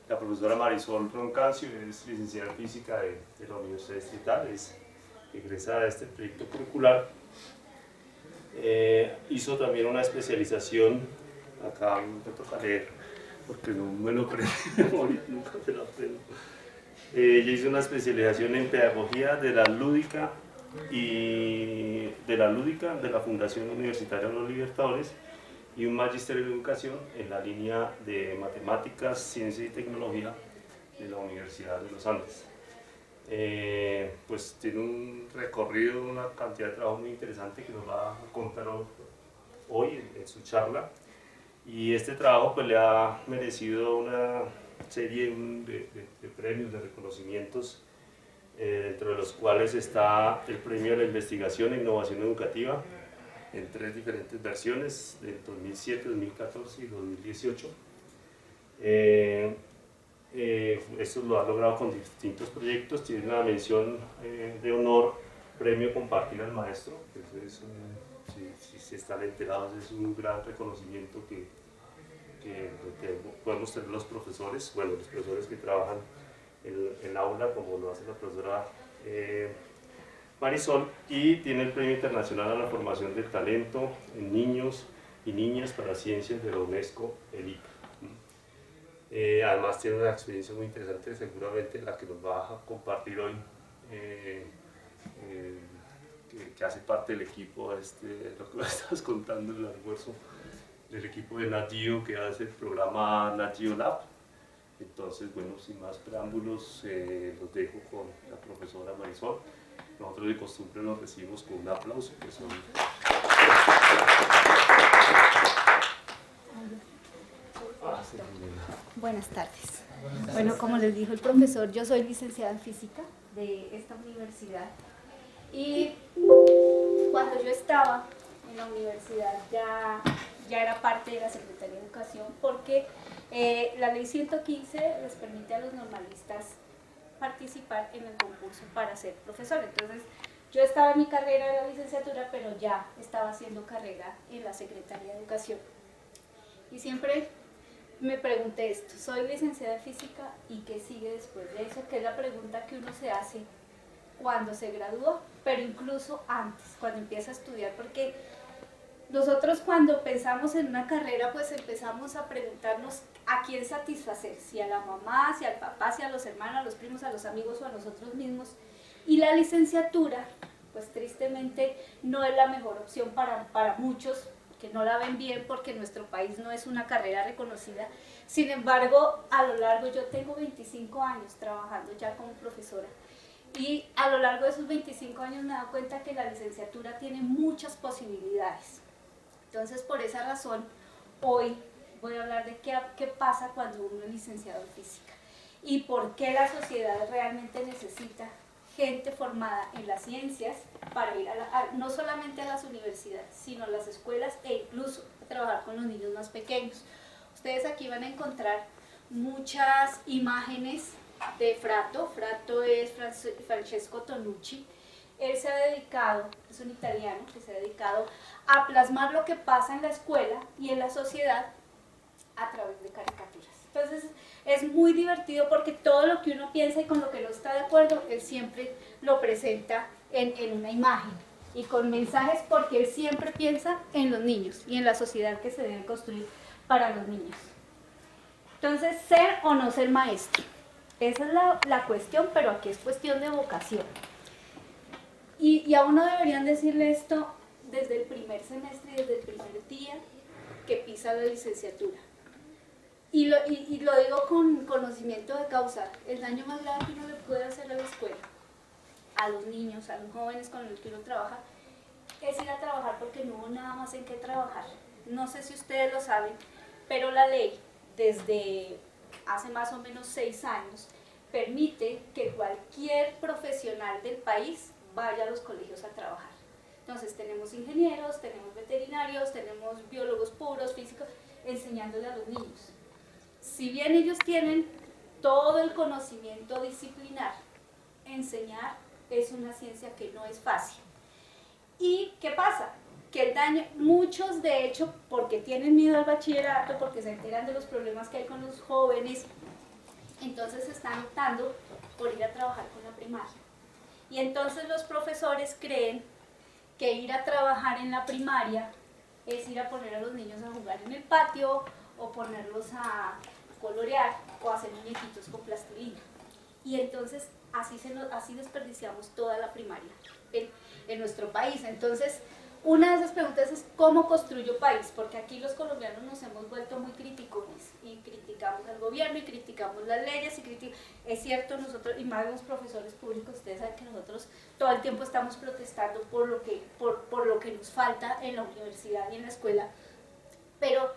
La profesora Marisol Roncancio es licenciada en física de la Universidad Distrital, es egresada de este proyecto curricular. Hizo también una especialización, acá me toca leer, porque no me lo aprendí de memoria, nunca me lo aprendo. Ella hizo una especialización en pedagogía de la lúdica de la Fundación Universitaria de los Libertadores y un magíster en educación en la línea de matemáticas, ciencia y tecnología de la Universidad de los Andes. Pues tiene un recorrido, una cantidad de trabajo muy interesante que nos va a contar hoy en su charla, y este trabajo pues le ha merecido una serie de premios, de reconocimientos, dentro de los cuales está el premio a la investigación e innovación educativa en 3 diferentes versiones, del 2007, 2014 y 2018. Esto lo ha logrado con distintos proyectos. Tiene una mención de honor, premio Compartir al Maestro, que eso es si se están enterados, es un gran reconocimiento que podemos tener los profesores, bueno, los profesores que trabajan en el aula, como lo hace la profesora Marisol, y tiene el Premio Internacional a la Formación del Talento en Niños y Niñas para Ciencias de la UNESCO, el ICA. Además tiene una experiencia muy interesante, seguramente la que nos va a compartir hoy, que hace parte del equipo, lo que me estabas contando en el almuerzo, del equipo de Nat Geo que hace el programa Nat Geo Lab. Entonces, bueno, sin más preámbulos, los dejo con la profesora Marisol. Nosotros de costumbre nos recibimos con un aplauso, que son... Buenas tardes. Bueno, como les dijo el profesor, yo soy licenciada en física de esta universidad, y cuando yo estaba en la universidad ya era parte de la Secretaría de Educación, porque la ley 115 les permite a los normalistas participar en el concurso para ser profesor. Entonces yo estaba en mi carrera de la licenciatura, pero ya estaba haciendo carrera en la Secretaría de Educación, y siempre me pregunté esto: soy licenciada en física, ¿y qué sigue después de eso? Que es la pregunta que uno se hace cuando se gradúa, pero incluso antes, cuando empieza a estudiar, porque nosotros cuando pensamos en una carrera, pues empezamos a preguntarnos a quién satisfacer, si a la mamá, si al papá, si a los hermanos, a los primos, a los amigos o a nosotros mismos. Y la licenciatura, pues tristemente no es la mejor opción para muchos, que no la ven bien porque en nuestro país no es una carrera reconocida. Sin embargo, a lo largo, yo tengo 25 años trabajando ya como profesora, y a lo largo de esos 25 años me he dado cuenta que la licenciatura tiene muchas posibilidades. Entonces, por esa razón, hoy voy a hablar de qué pasa cuando uno es licenciado en física y por qué la sociedad realmente necesita gente formada en las ciencias para ir no solamente a las universidades, sino a las escuelas e incluso a trabajar con los niños más pequeños. Ustedes aquí van a encontrar muchas imágenes de Frato. Frato es Francesco Tonucci. Él se ha dedicado, es un italiano que se ha dedicado a plasmar lo que pasa en la escuela y en la sociedad a través de caricaturas. Entonces es muy divertido porque todo lo que uno piensa y con lo que no está de acuerdo, él siempre lo presenta en una imagen y con mensajes, porque él siempre piensa en los niños y en la sociedad que se debe construir para los niños. Entonces, ser o no ser maestro, esa es la cuestión, pero aquí es cuestión de vocación. Y a uno deberían decirle esto desde el primer semestre y desde el primer día que pisa la licenciatura. Y lo digo con conocimiento de causa: el daño más grave que uno le puede hacer a la escuela, a los niños, a los jóvenes con los que uno trabaja, es ir a trabajar porque no hubo nada más en qué trabajar. No sé si ustedes lo saben, pero la ley, desde hace más o menos 6 años, permite que cualquier profesional del país vaya a los colegios a trabajar. Entonces tenemos ingenieros, tenemos veterinarios, tenemos biólogos puros, físicos, enseñándole a los niños. Si bien ellos tienen todo el conocimiento disciplinar, enseñar es una ciencia que no es fácil. ¿Y qué pasa? Que el daño, muchos de hecho, porque tienen miedo al bachillerato, porque se enteran de los problemas que hay con los jóvenes, entonces están optando por ir a trabajar con la primaria. Y entonces los profesores creen que ir a trabajar en la primaria es ir a poner a los niños a jugar en el patio o ponerlos a colorear o a hacer muñequitos con plastilina. Y entonces así desperdiciamos toda la primaria en nuestro país. Entonces, una de esas preguntas es ¿cómo construyo país? Porque aquí los colombianos nos hemos vuelto muy criticones y criticamos al gobierno y criticamos las leyes es cierto, nosotros, y más los profesores públicos, ustedes saben que nosotros todo el tiempo estamos protestando por lo que nos falta en la universidad y en la escuela, pero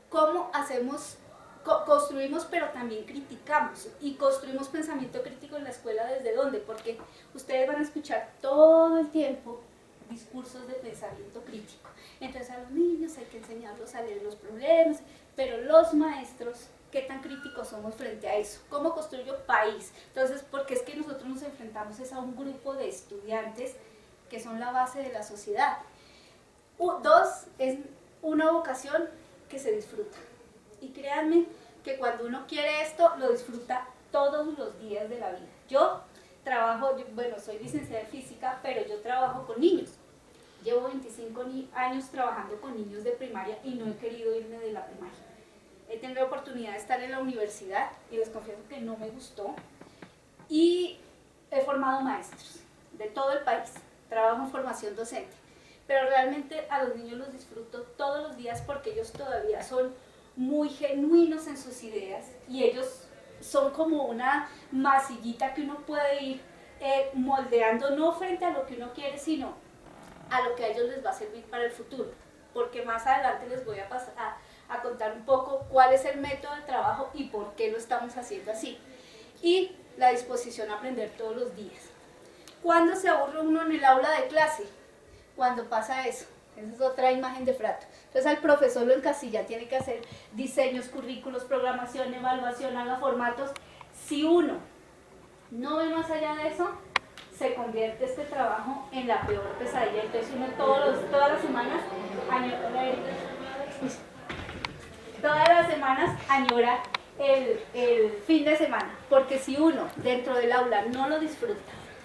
¿cómo hacemos? Construimos, pero también criticamos, y construimos pensamiento crítico en la escuela. ¿Desde dónde? Porque ustedes van a escuchar todo el tiempo discursos de pensamiento crítico. Entonces a los niños hay que enseñarlos a leer los problemas, pero los maestros, ¿qué tan críticos somos frente a eso? ¿Cómo construyo país? Entonces, porque es que nosotros nos enfrentamos a un grupo de estudiantes que son la base de la sociedad. Dos, es una vocación que se disfruta. Y créanme que cuando uno quiere esto, lo disfruta todos los días de la vida. Yo soy licenciada en física, pero yo trabajo con niños. Llevo 25 años trabajando con niños de primaria y no he querido irme de la primaria. He tenido la oportunidad de estar en la universidad y les confieso que no me gustó. Y he formado maestros de todo el país. Trabajo en formación docente. Pero realmente a los niños los disfruto todos los días porque ellos todavía son muy genuinos en sus ideas y ellos son como una masillita que uno puede ir moldeando, no frente a lo que uno quiere, sino a lo que a ellos les va a servir para el futuro, porque más adelante les voy a contar un poco cuál es el método de trabajo y por qué lo estamos haciendo así, y la disposición a aprender todos los días. ¿Cuándo se aburre uno en el aula de clase? Cuando pasa eso. Esa es otra imagen de Frato. Entonces al profesor lo encasilla, tiene que hacer diseños, currículos, programación, evaluación, haga formatos. Si uno no ve más allá de eso, se convierte este trabajo en la peor pesadilla. Entonces uno todas las semanas añora el fin de semana, porque si uno dentro del aula no lo disfruta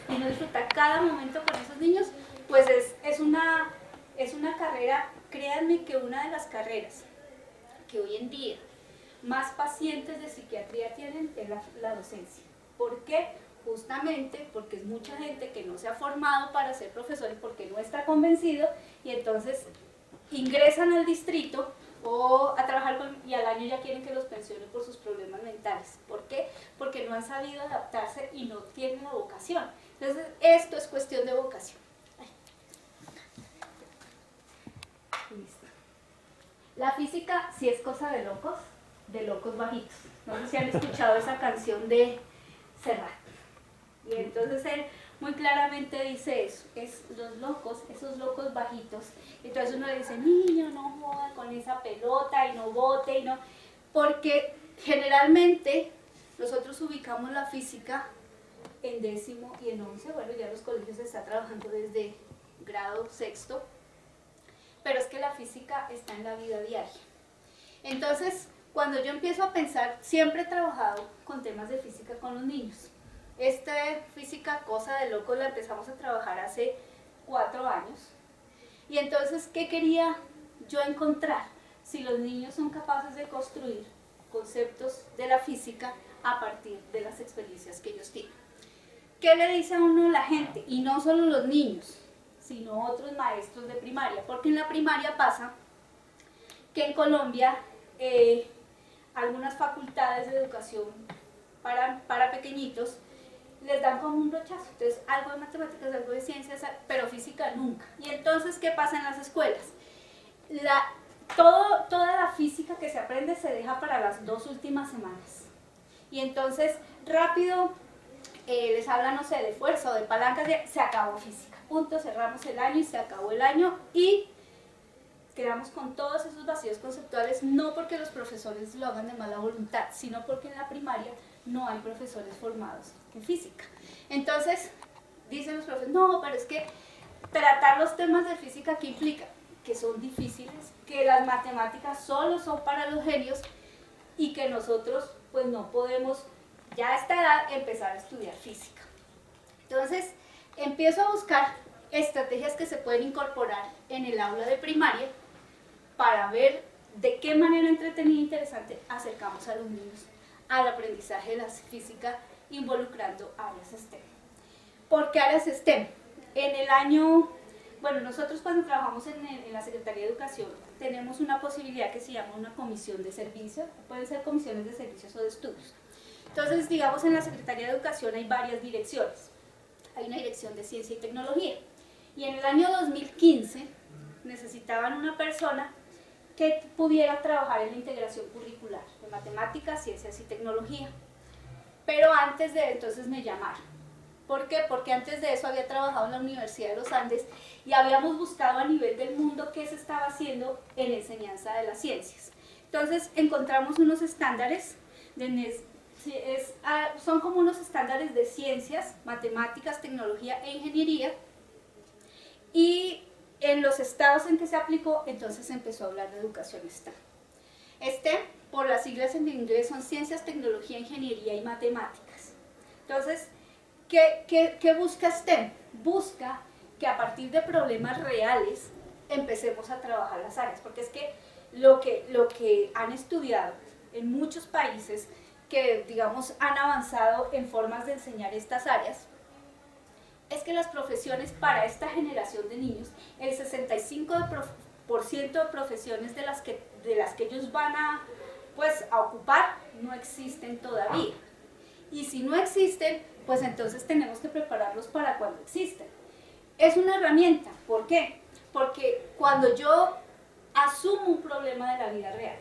y no disfruta cada momento con esos niños, pues es una carrera. Créanme que una de las carreras que hoy en día más pacientes de psiquiatría tienen es la docencia. ¿Por qué? Justamente porque es mucha gente que no se ha formado para ser profesor y porque no está convencido, y entonces ingresan al distrito o a trabajar y al año ya quieren que los pensionen por sus problemas mentales. ¿Por qué? Porque no han sabido adaptarse y no tienen la vocación. Entonces esto es cuestión de vocación. Listo. La física sí es cosa de locos bajitos. No sé si han escuchado esa canción de Serrat. Y entonces él muy claramente dice eso, es los locos, esos locos bajitos. Entonces uno le dice, niño, no joda con esa pelota y no bote, y no, porque generalmente nosotros ubicamos la física en 10º y en 11º, bueno, ya los colegios se está trabajando desde grado 6º, pero es que la física está en la vida diaria. Entonces, cuando yo empiezo a pensar, siempre he trabajado con temas de física con los niños. Esta física, cosa de locos, la empezamos a trabajar hace 4 años. Y entonces, ¿qué quería yo encontrar? Si los niños son capaces de construir conceptos de la física a partir de las experiencias que ellos tienen. ¿Qué le dice a uno la gente? Y no solo los niños, sino otros maestros de primaria, porque en la primaria pasa que en Colombia algunas facultades de educación para pequeñitos les dan como un rechazo. Entonces, algo de matemáticas, algo de ciencias, pero física nunca. Y entonces, ¿qué pasa en las escuelas? Toda la física que se aprende se deja para las 2 últimas semanas. Y entonces, rápido, les habla, no sé, de fuerza o de palancas, se acabó física. Punto, cerramos el año y se acabó el año, y quedamos con todos esos vacíos conceptuales, no porque los profesores lo hagan de mala voluntad, sino porque en la primaria no hay profesores formados en física. Entonces, dicen los profesores, no, pero es que tratar los temas de física, ¿qué implica? Que son difíciles, que las matemáticas solo son para los genios y que nosotros pues no podemos ya a esta edad empezar a estudiar física. Entonces, empiezo a buscar estrategias que se pueden incorporar en el aula de primaria para ver de qué manera entretenida e interesante acercamos a los niños al aprendizaje de la física involucrando áreas STEM. ¿Por qué áreas STEM? En el año, bueno, nosotros cuando trabajamos en la Secretaría de Educación tenemos una posibilidad que se llama una comisión de servicio, pueden ser comisiones de servicios o de estudios. Entonces, digamos, en la Secretaría de Educación hay varias direcciones. Hay una dirección de ciencia y tecnología. Y en el año 2015 necesitaban una persona que pudiera trabajar en la integración curricular de matemáticas, ciencias y tecnología. Pero antes de entonces me llamaron. ¿Por qué? Porque antes de eso había trabajado en la Universidad de los Andes y habíamos buscado a nivel del mundo qué se estaba haciendo en enseñanza de las ciencias. Entonces encontramos unos estándares, son como unos estándares de ciencias, matemáticas, tecnología e ingeniería, y en los estados en que se aplicó, entonces se empezó a hablar de educación STEM. STEM, por las siglas en inglés, son ciencias, tecnología, ingeniería y matemáticas. Entonces, ¿qué busca STEM? Busca que a partir de problemas reales empecemos a trabajar las áreas, porque es que lo que han estudiado en muchos países que, digamos, han avanzado en formas de enseñar estas áreas, es que las profesiones para esta generación de niños, el 65% de profesiones de las que ellos van a ocupar no existen todavía. Y si no existen, pues entonces tenemos que prepararlos para cuando existen. Es una herramienta. ¿Por qué? Porque cuando yo asumo un problema de la vida real,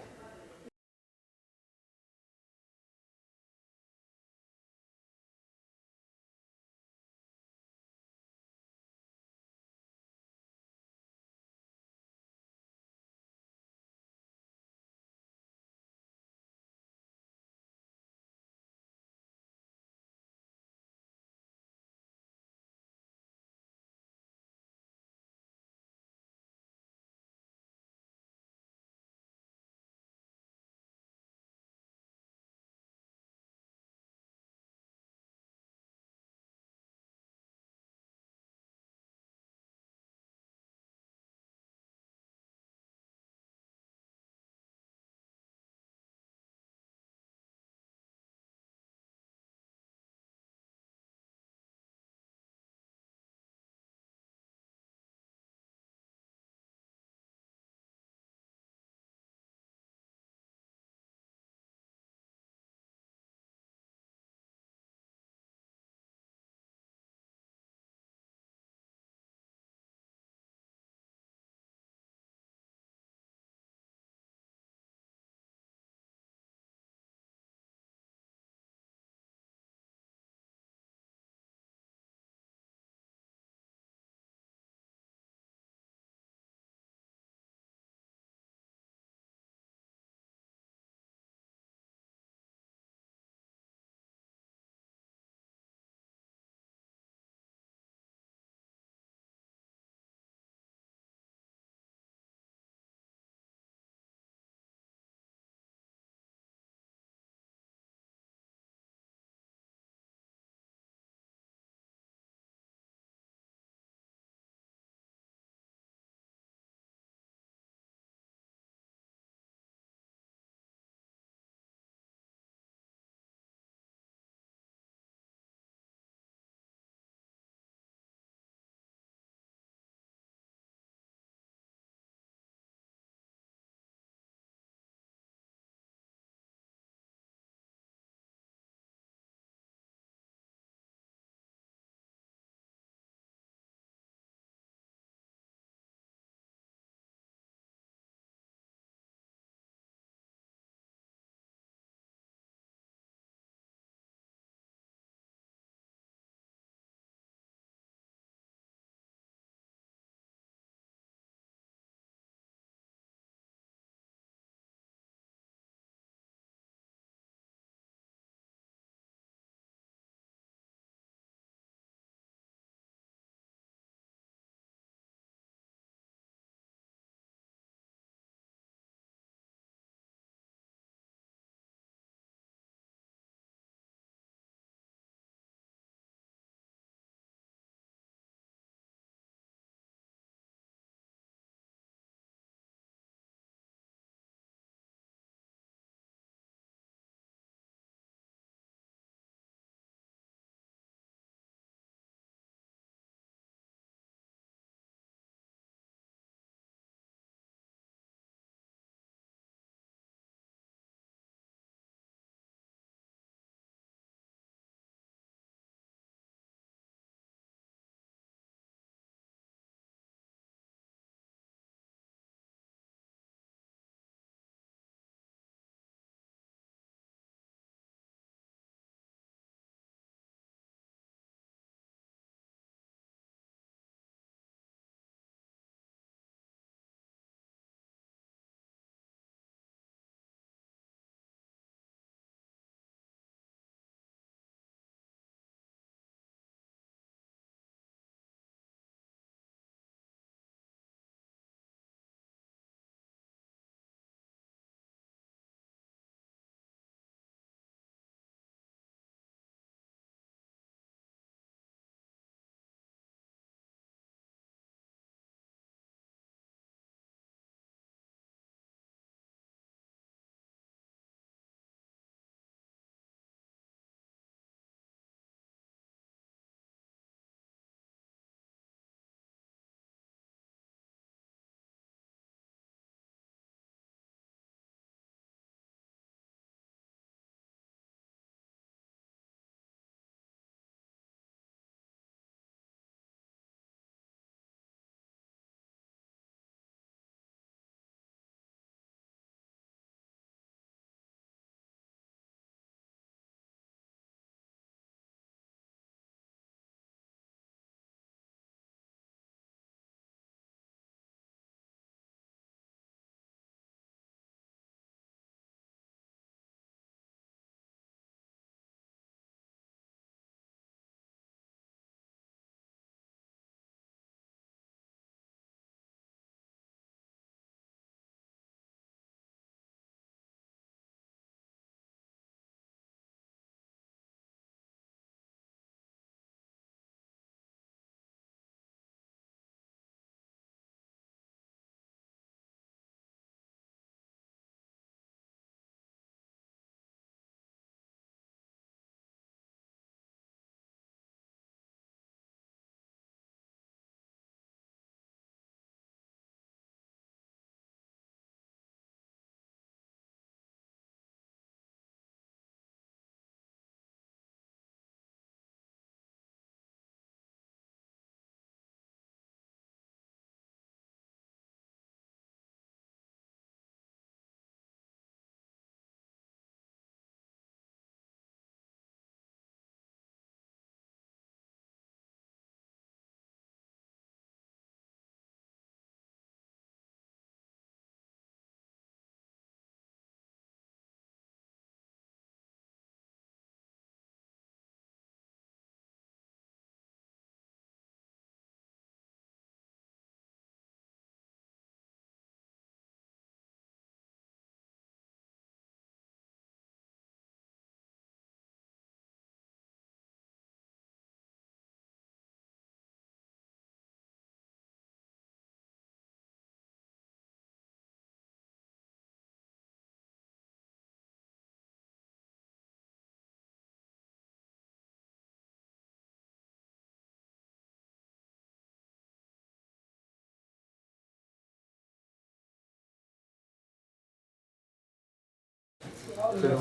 Pero...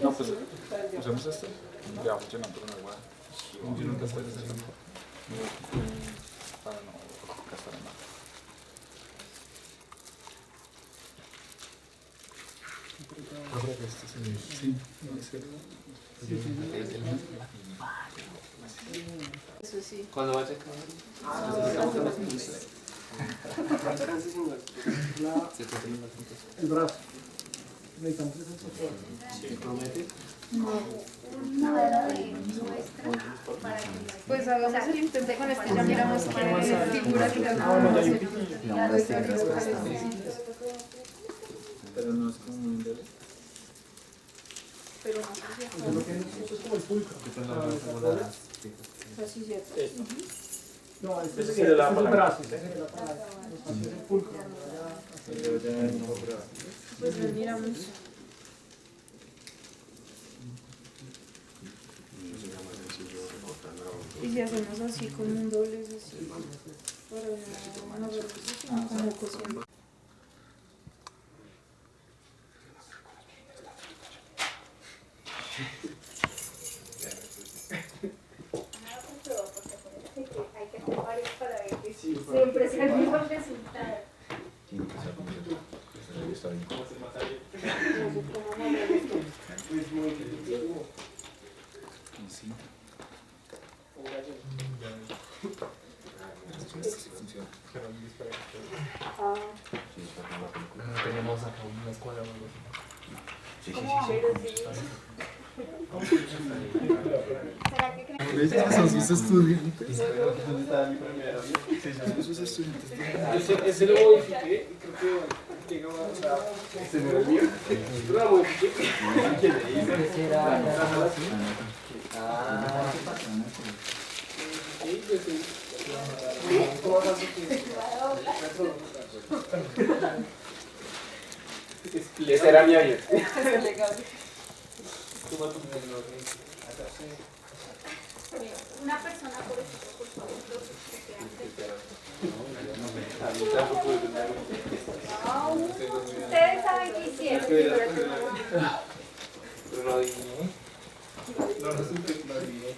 No, pues usemos este. Ya funcionando con agua. Yo nunca estoy haciendo para no gastar nada. Yo creo que este es sí, no es el... Eso sí. Cuando vaya a el brazo. Necesitamos ese. ¿Se promete? Pues hagamos el intento con este, ya miramos qué figura que Pero no es como un dedo. pero no sé si Lo que es como el pulcro. es así, ¿cierto? No, este Ese es sería la el palanca. brazo. Ese sería la palanca. Este es el pulcro. Pues lo miramos. Y si hacemos así como un doble, es así. Para no ver como cosiendo. Hay que hacer varios para ver que siempre sea el mismo resultado. Tenemos acá una escuela o algo ¿Será que creen? Son sus estudiantes. Ese lo modifiqué y creo que llega a... O sea, ese no era el mío. Pero lo modifiqué. Ese era mi avión. Una persona por equipo, por favor. Ustedes saben qué hicieron. Pero no adiviné. No resulta que lo adiviné.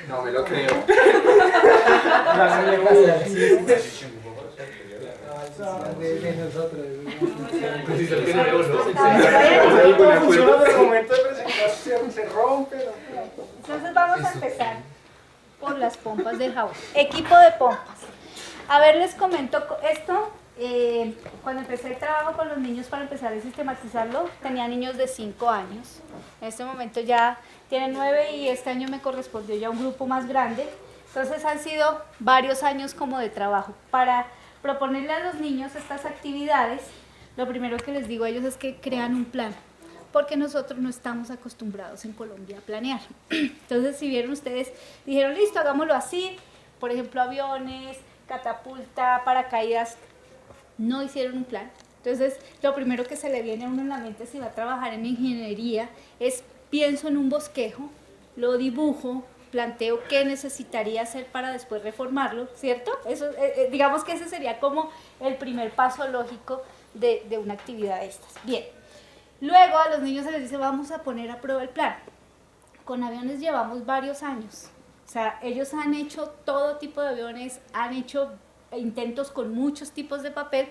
No me lo creo. Funciona desde el momento de presentación, se rompe. Entonces vamos a empezar por las pompas de jabón. Equipo de pompas. A ver, les comento esto. Cuando empecé el trabajo con los niños para empezar a sistematizarlo, tenía niños de 5 años. En este momento ya tienen 9 y este año me correspondió ya un grupo más grande. Entonces han sido varios años como de trabajo. Para proponerle a los niños estas actividades, lo primero que les digo a ellos es que crean un plan, porque nosotros no estamos acostumbrados en Colombia a planear. Entonces, si vieron ustedes, dijeron, listo, hagámoslo así, por ejemplo, aviones, catapulta, paracaídas, no hicieron un plan. Entonces, lo primero que se le viene a uno en la mente si va a trabajar en ingeniería es, pienso en un bosquejo, lo dibujo, planteo qué necesitaría hacer para después reformarlo, ¿cierto? Eso, digamos que ese sería como el primer paso lógico de una actividad de estas. Bien, luego a los niños se les dice, vamos a poner a prueba el plan. Con aviones llevamos varios años. O sea, ellos han hecho todo tipo de aviones, han hecho intentos con muchos tipos de papel,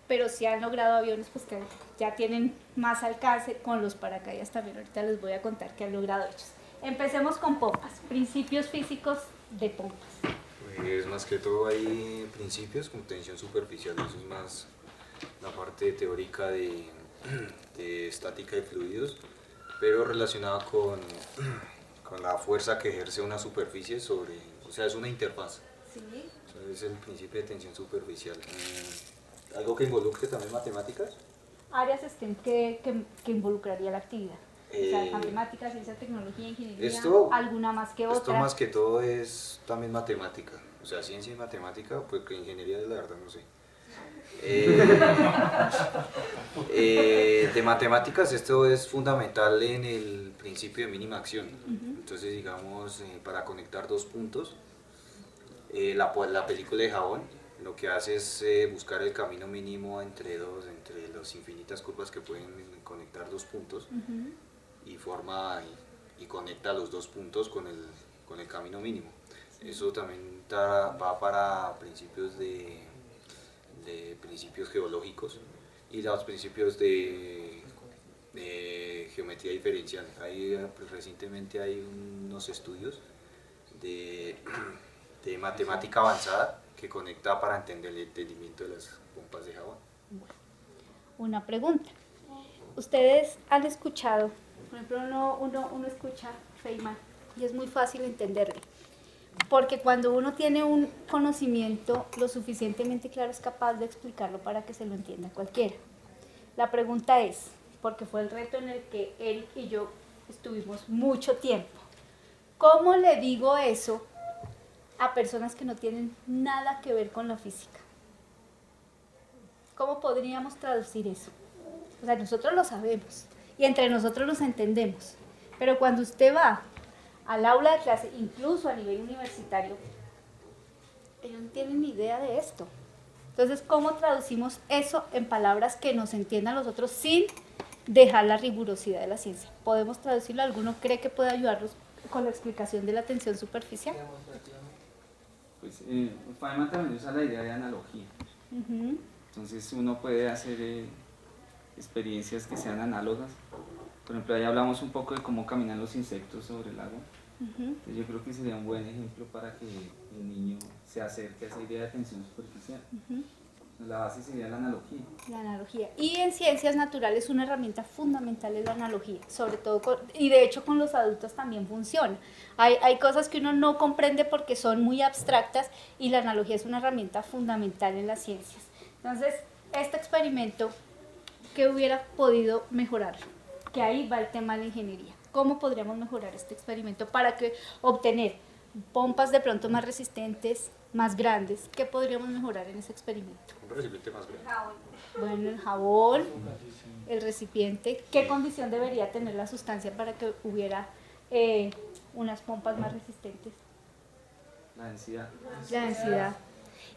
pero si han logrado aviones pues que ya tienen más alcance. Con los paracaídas también ahorita les voy a contar qué han logrado ellos. Empecemos con pompas, principios físicos de pompas. Pues más que todo hay principios como tensión superficial, eso es más la parte teórica de estática de fluidos, pero relacionada con la fuerza que ejerce una superficie sobre, o sea, es una interfaz. Sí. Es el principio de tensión superficial. ¿Algo que involucre también matemáticas? Áreas STEM que involucraría la actividad. O sea, matemáticas, ciencia, tecnología, ingeniería, alguna más que otra. Esto más que todo es también matemática, o sea, ciencia y matemática, pues que ingeniería de la verdad no sé. De matemáticas, esto es fundamental en el principio de mínima acción. Entonces, digamos, para conectar dos puntos, la película de Jabón lo que hace es buscar el camino mínimo entre las infinitas curvas que pueden conectar dos puntos y conecta los dos puntos con el camino mínimo. Eso también va para principios de principios geológicos y los principios de geometría diferencial. Recientemente hay unos estudios de matemática avanzada que conecta para entender el entendimiento de las pompas de jabón. Una pregunta. Ustedes han escuchado, por ejemplo, uno escucha Feynman y es muy fácil entenderle, porque cuando uno tiene un conocimiento lo suficientemente claro es capaz de explicarlo para que se lo entienda cualquiera. La pregunta es, porque fue el reto en el que Eric y yo estuvimos mucho tiempo, ¿cómo le digo eso a personas que no tienen nada que ver con la física? ¿Cómo podríamos traducir eso? O sea, nosotros lo sabemos y entre nosotros nos entendemos, pero cuando usted va al aula de clase, incluso a nivel universitario, ellos no tienen ni idea de esto. Entonces, ¿cómo traducimos eso en palabras que nos entiendan los otros sin dejar la rigurosidad de la ciencia? ¿Podemos traducirlo? ¿Alguno cree que puede ayudarnos con la explicación de la tensión superficial? Pues Feynman también usa la idea de analogía. Entonces uno puede hacer experiencias que sean análogas. Por ejemplo, ahí hablamos un poco de cómo caminan los insectos sobre el agua. Entonces, yo creo que sería un buen ejemplo para que el niño se acerque a esa idea de tensión superficial. La base sería la analogía. La analogía. Y en ciencias naturales una herramienta fundamental es la analogía, sobre todo, y de hecho con los adultos también funciona. Hay cosas que uno no comprende porque son muy abstractas y la analogía es una herramienta fundamental en las ciencias. Entonces, este experimento, ¿qué hubiera podido mejorar? Que ahí va el tema de la ingeniería. ¿Cómo podríamos mejorar este experimento para obtener pompas de pronto más resistentes, más grandes? ¿Qué podríamos mejorar en ese experimento? Un recipiente más grande. Bueno, el jabón, el recipiente. ¿Qué condición debería tener la sustancia para que hubiera unas pompas más resistentes? La densidad. La densidad.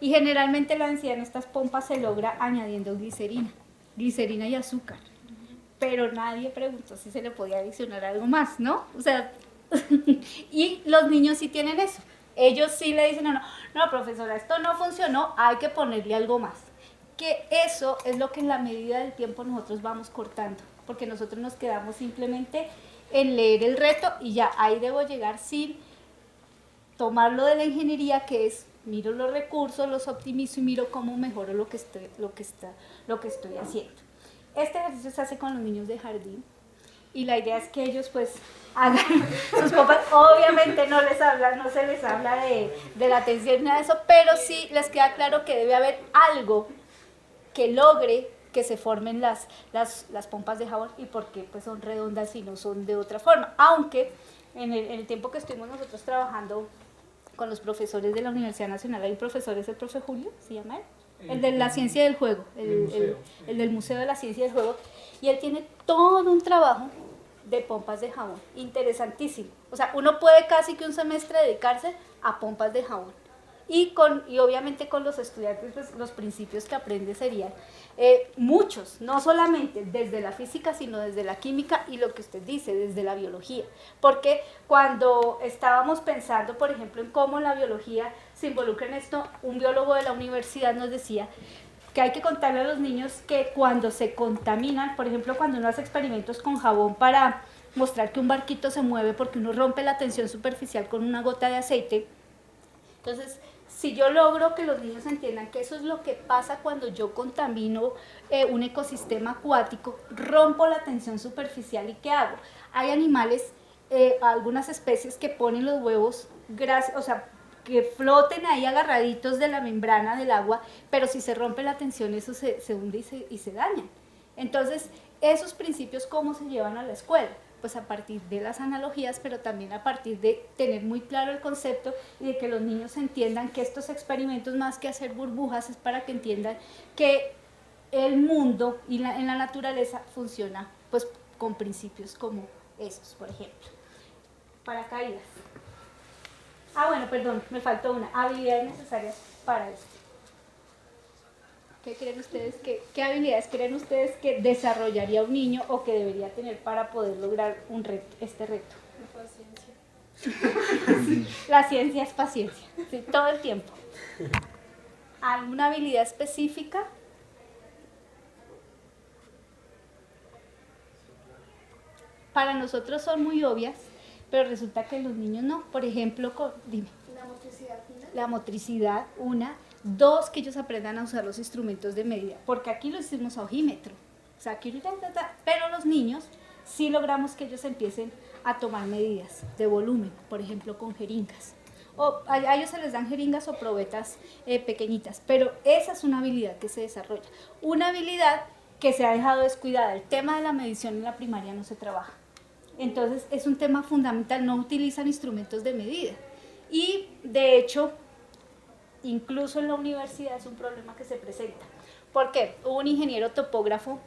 Y generalmente la densidad en estas pompas se logra añadiendo glicerina y azúcar. Pero nadie preguntó si se le podía adicionar algo más, ¿no? O sea, y los niños sí tienen eso. Ellos sí le dicen, no, profesora, esto no funcionó, hay que ponerle algo más. Que eso es lo que en la medida del tiempo nosotros vamos cortando, porque nosotros nos quedamos simplemente en leer el reto y ya, ahí debo llegar sin tomarlo de la ingeniería, que es, miro los recursos, los optimizo y miro cómo mejoro lo que estoy haciendo. Este ejercicio se hace con los niños de jardín y la idea es que ellos pues hagan sus pompas. Obviamente no se les habla de la tensión ni nada de eso, pero sí les queda claro que debe haber algo que logre que se formen las pompas de jabón y porque pues son redondas y no son de otra forma. Aunque en el tiempo que estuvimos nosotros trabajando con los profesores de la Universidad Nacional, hay un profesor, es el profe Julio, ¿se llama él? El de la ciencia del juego, el del Museo de la Ciencia del Juego, y él tiene todo un trabajo de pompas de jabón, interesantísimo. O sea, uno puede casi que un semestre dedicarse a pompas de jabón. Y obviamente con los estudiantes, pues, los principios que aprende serían muchos, no solamente desde la física, sino desde la química y lo que usted dice, desde la biología. Porque cuando estábamos pensando, por ejemplo, en cómo la biología se involucra en esto, un biólogo de la universidad nos decía que hay que contarle a los niños que cuando se contaminan, por ejemplo, cuando uno hace experimentos con jabón para mostrar que un barquito se mueve porque uno rompe la tensión superficial con una gota de aceite, entonces, si yo logro que los niños entiendan que eso es lo que pasa cuando yo contamino un ecosistema acuático, rompo la tensión superficial, ¿y qué hago? Hay animales, algunas especies que ponen los huevos, que floten ahí agarraditos de la membrana del agua, pero si se rompe la tensión eso se hunde y se daña. Entonces, esos principios, ¿cómo se llevan a la escuela? Pues a partir de las analogías, pero también a partir de tener muy claro el concepto y de que los niños entiendan que estos experimentos, más que hacer burbujas, es para que entiendan que el mundo y en la naturaleza funciona pues con principios como esos, por ejemplo. Paracaídas. Ah, bueno, perdón, me faltó una. Habilidades necesarias para esto. ¿Qué creen ustedes? ¿Qué habilidades creen ustedes que desarrollaría un niño o que debería tener para poder lograr este reto? Paciencia. La ciencia es paciencia, sí, todo el tiempo. ¿Alguna habilidad específica? Para nosotros son muy obvias, pero resulta que los niños no. Por ejemplo, dime. La motricidad fina. La motricidad, una. Dos, que ellos aprendan a usar los instrumentos de medida, porque aquí lo hicimos a ojímetro. O sea, aquí, pero los niños sí logramos que ellos empiecen a tomar medidas de volumen, por ejemplo, con jeringas. O a ellos se les dan jeringas o probetas pequeñitas, pero esa es una habilidad que se desarrolla. Una habilidad que se ha dejado descuidada. El tema de la medición en la primaria no se trabaja. Entonces, es un tema fundamental, no utilizan instrumentos de medida. Y, de hecho, incluso en la universidad es un problema que se presenta. ¿Por qué? Hubo un ingeniero topógrafo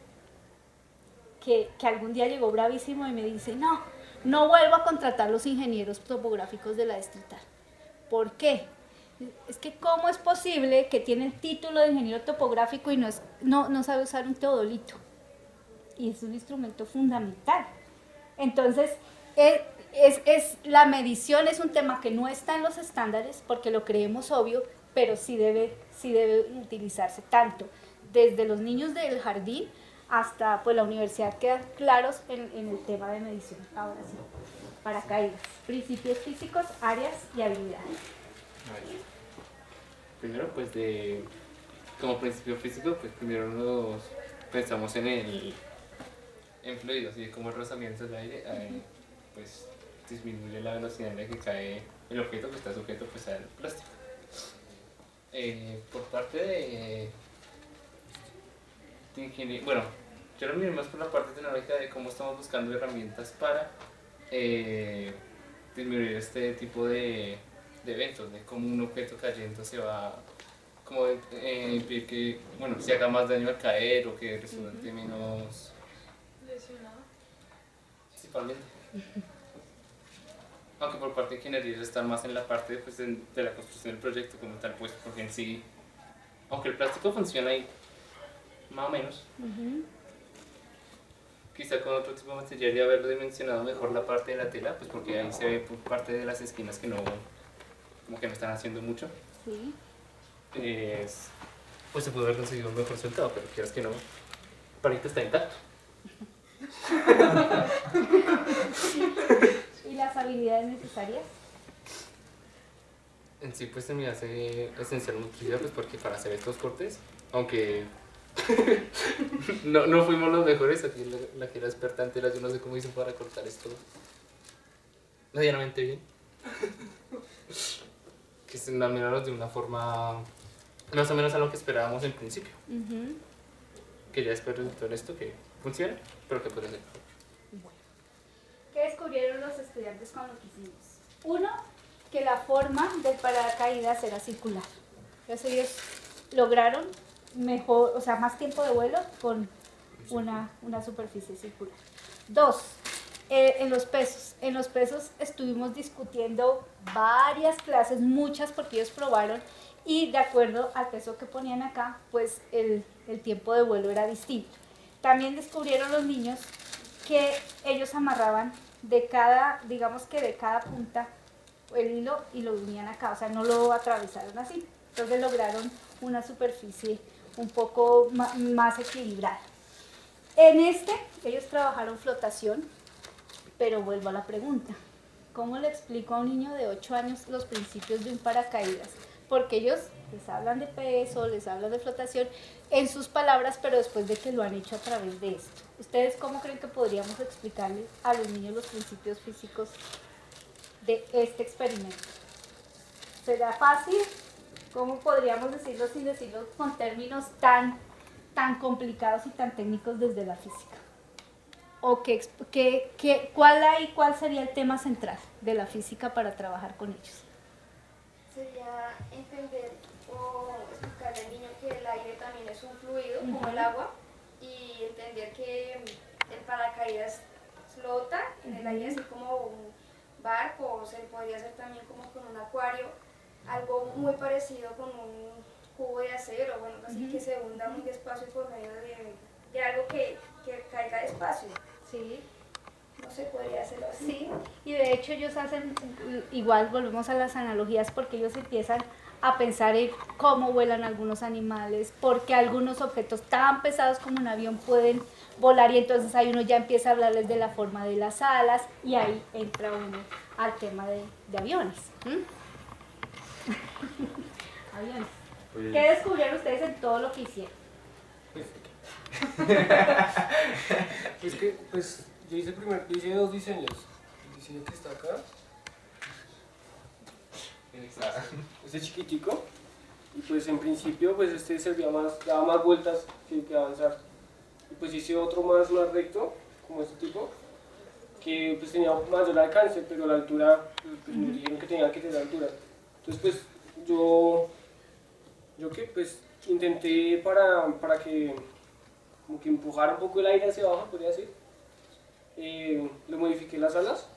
que algún día llegó bravísimo y me dice, no vuelvo a contratar los ingenieros topográficos de la distrital. ¿Por qué? Es que ¿cómo es posible que tiene el título de ingeniero topográfico y no sabe usar un teodolito? Y es un instrumento fundamental. Entonces, la medición es un tema que no está en los estándares porque lo creemos obvio, pero sí debe utilizarse tanto desde los niños del jardín hasta pues, la universidad, quedan claros en el tema de medición. Ahora sí, paracaídas, principios físicos, áreas y habilidades. Primero, pues como principio físico, pues primero nos pensamos en fluidos y como el rozamiento del aire, pues disminuye la velocidad en la que cae el objeto que está sujeto pues, al plástico. Por parte de ingeniería, bueno, yo lo miré más por la parte tecnológica de cómo estamos buscando herramientas para disminuir este tipo de eventos, de cómo un objeto cayendo se va, como impedir que, bueno, se haga más daño al caer o que resulte menos Lesionado. principalmente. Aunque por parte de ingeniería está más en la parte pues, de la construcción del proyecto como tal, pues porque en sí, aunque el plástico funciona ahí más o menos, quizá con otro tipo de material y haberlo dimensionado mejor la parte de la tela, pues porque ahí se ve por parte de las esquinas que no, como que no están haciendo mucho. Sí. Pues se pudo haber conseguido un mejor resultado, pero quieras que no, el palito está intacto. ¿Y las habilidades necesarias? En sí pues se me hace esencial motricidad, pues porque para hacer estos cortes, aunque no fuimos los mejores, aquí la que era experta entera, yo no sé cómo hizo para cortar esto medianamente bien. Que se laminaron de una forma más o menos a lo que esperábamos en principio. Que ya después resultó en esto que funciona, pero que puede ser. Bueno, ¿qué descubrieron los estudiantes con lo que hicimos? Uno, que la forma del paracaídas era circular. Entonces ellos lograron mejor, o sea, más tiempo de vuelo con una superficie circular. Dos, en los pesos estuvimos discutiendo varias clases, muchas porque ellos probaron y de acuerdo al peso que ponían acá, pues el tiempo de vuelo era distinto. También descubrieron los niños que ellos amarraban digamos que de cada punta el hilo y lo unían acá, o sea, no lo atravesaron así. Entonces lograron una superficie un poco más equilibrada. En ellos trabajaron flotación, pero vuelvo a la pregunta. ¿Cómo le explico a un niño de 8 años los principios de un paracaídas? Porque ellos les hablan de peso, les hablan de flotación en sus palabras, pero después de que lo han hecho a través de esto. ¿Ustedes cómo creen que podríamos explicarles a los niños los principios físicos de este experimento? ¿Será fácil? ¿Cómo podríamos decirlo sin decirlo con términos tan complicados y tan técnicos desde la física? ¿O cuál sería el tema central de la física para trabajar con ellos? Sería entender o explicarle al niño que el aire también es es un fluido como el agua y entender que el paracaídas flota en el aire así como un barco, o se podría hacer también como con un acuario, algo muy parecido con un cubo de acero, bueno, así que se hunda muy despacio por medio de algo que caiga despacio. Sí. No se podría hacerlo así. Sí, y de hecho ellos hacen, igual volvemos a las analogías, porque ellos empiezan a pensar en cómo vuelan algunos animales, porque algunos objetos tan pesados como un avión pueden volar, y entonces ahí uno ya empieza a hablarles de la forma de las alas, y ahí entra uno al tema de aviones. Aviones. Pues, ¿Qué descubrieron ustedes en todo lo que hicieron? Pues yo hice dos diseños. El diseño que está acá, este chiquitico, y pues en principio pues este servía más, daba más vueltas que avanzar. Y pues hice otro más recto, como este tipo, que pues tenía mayor alcance, pero la altura, pues me dijeron que tenía que tener altura. Entonces pues yo que pues intenté para que como que empujara un poco el aire hacia abajo, podría decir. Le modifiqué las alas,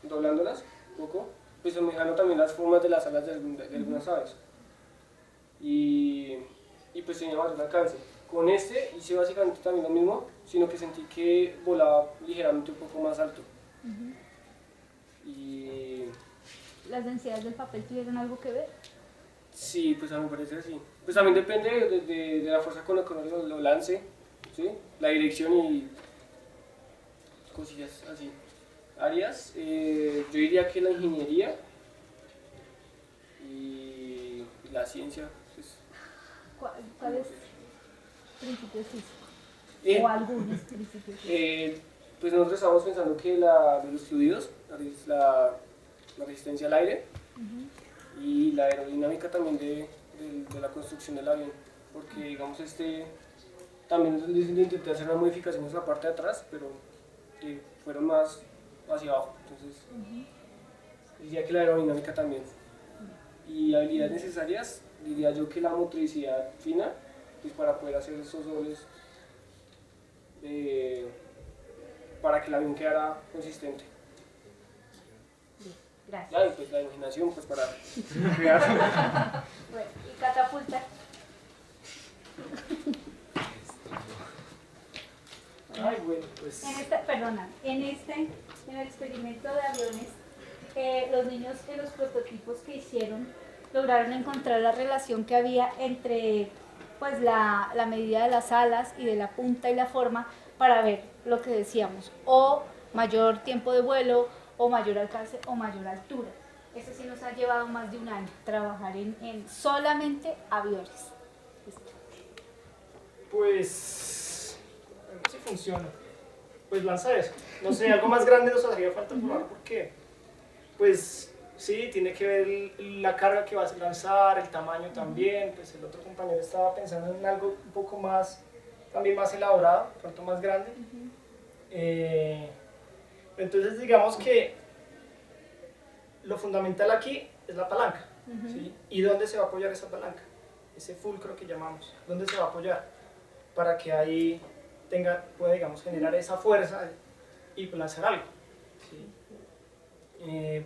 doblándolas un poco, pues semejando también las formas de las alas de algunas aves. Y pues tenía mayor alcance. Con este hice básicamente también lo mismo, sino que sentí que volaba ligeramente un poco más alto. Y ¿Las densidades del papel tuvieron algo que ver? sí, pues a mí me parece así. Pues también depende de la fuerza con la que uno lo lance, ¿sí? La dirección y cosillas así. Áreas, yo diría que la ingeniería y la ciencia. Pues, ¿Cuáles principios físicos? eh, O algunos principios físicos. pues nosotros estamos pensando que de los fluidos, la resistencia al aire y la aerodinámica también de la construcción del avión, porque digamos también intenté hacer unas modificaciones en la parte de atrás, pero que fueron más hacia abajo, entonces diría que la aerodinámica también. Y habilidades necesarias, diría yo que la motricidad fina, pues para poder hacer esos dobles, para que el avión quedara consistente. Gracias. Ya, y pues la imaginación, pues para crear. Bueno, y catapulta. Ay, bueno, pues. En el experimento de aviones, los niños en los prototipos que hicieron lograron encontrar la relación que había entre pues, la medida de las alas y de la punta y la forma para ver lo que decíamos, o mayor tiempo de vuelo, o mayor alcance, o mayor altura. Eso sí nos ha llevado más de un año trabajar en solamente aviones. Pues. A ver si funciona. Pues lanza eso. No sé, algo más grande nos haría falta probar porque. Pues sí, tiene que ver la carga que vas a lanzar, el tamaño también. Pues el otro compañero estaba pensando en algo un poco más, también más elaborado, de pronto más grande. Entonces digamos que lo fundamental aquí es la palanca. ¿Sí? ¿Y dónde se va a apoyar esa palanca? Ese fulcro que llamamos. ¿Dónde se va a apoyar? Para que ahí pueda, digamos, generar esa fuerza y lanzar algo. ¿Sí?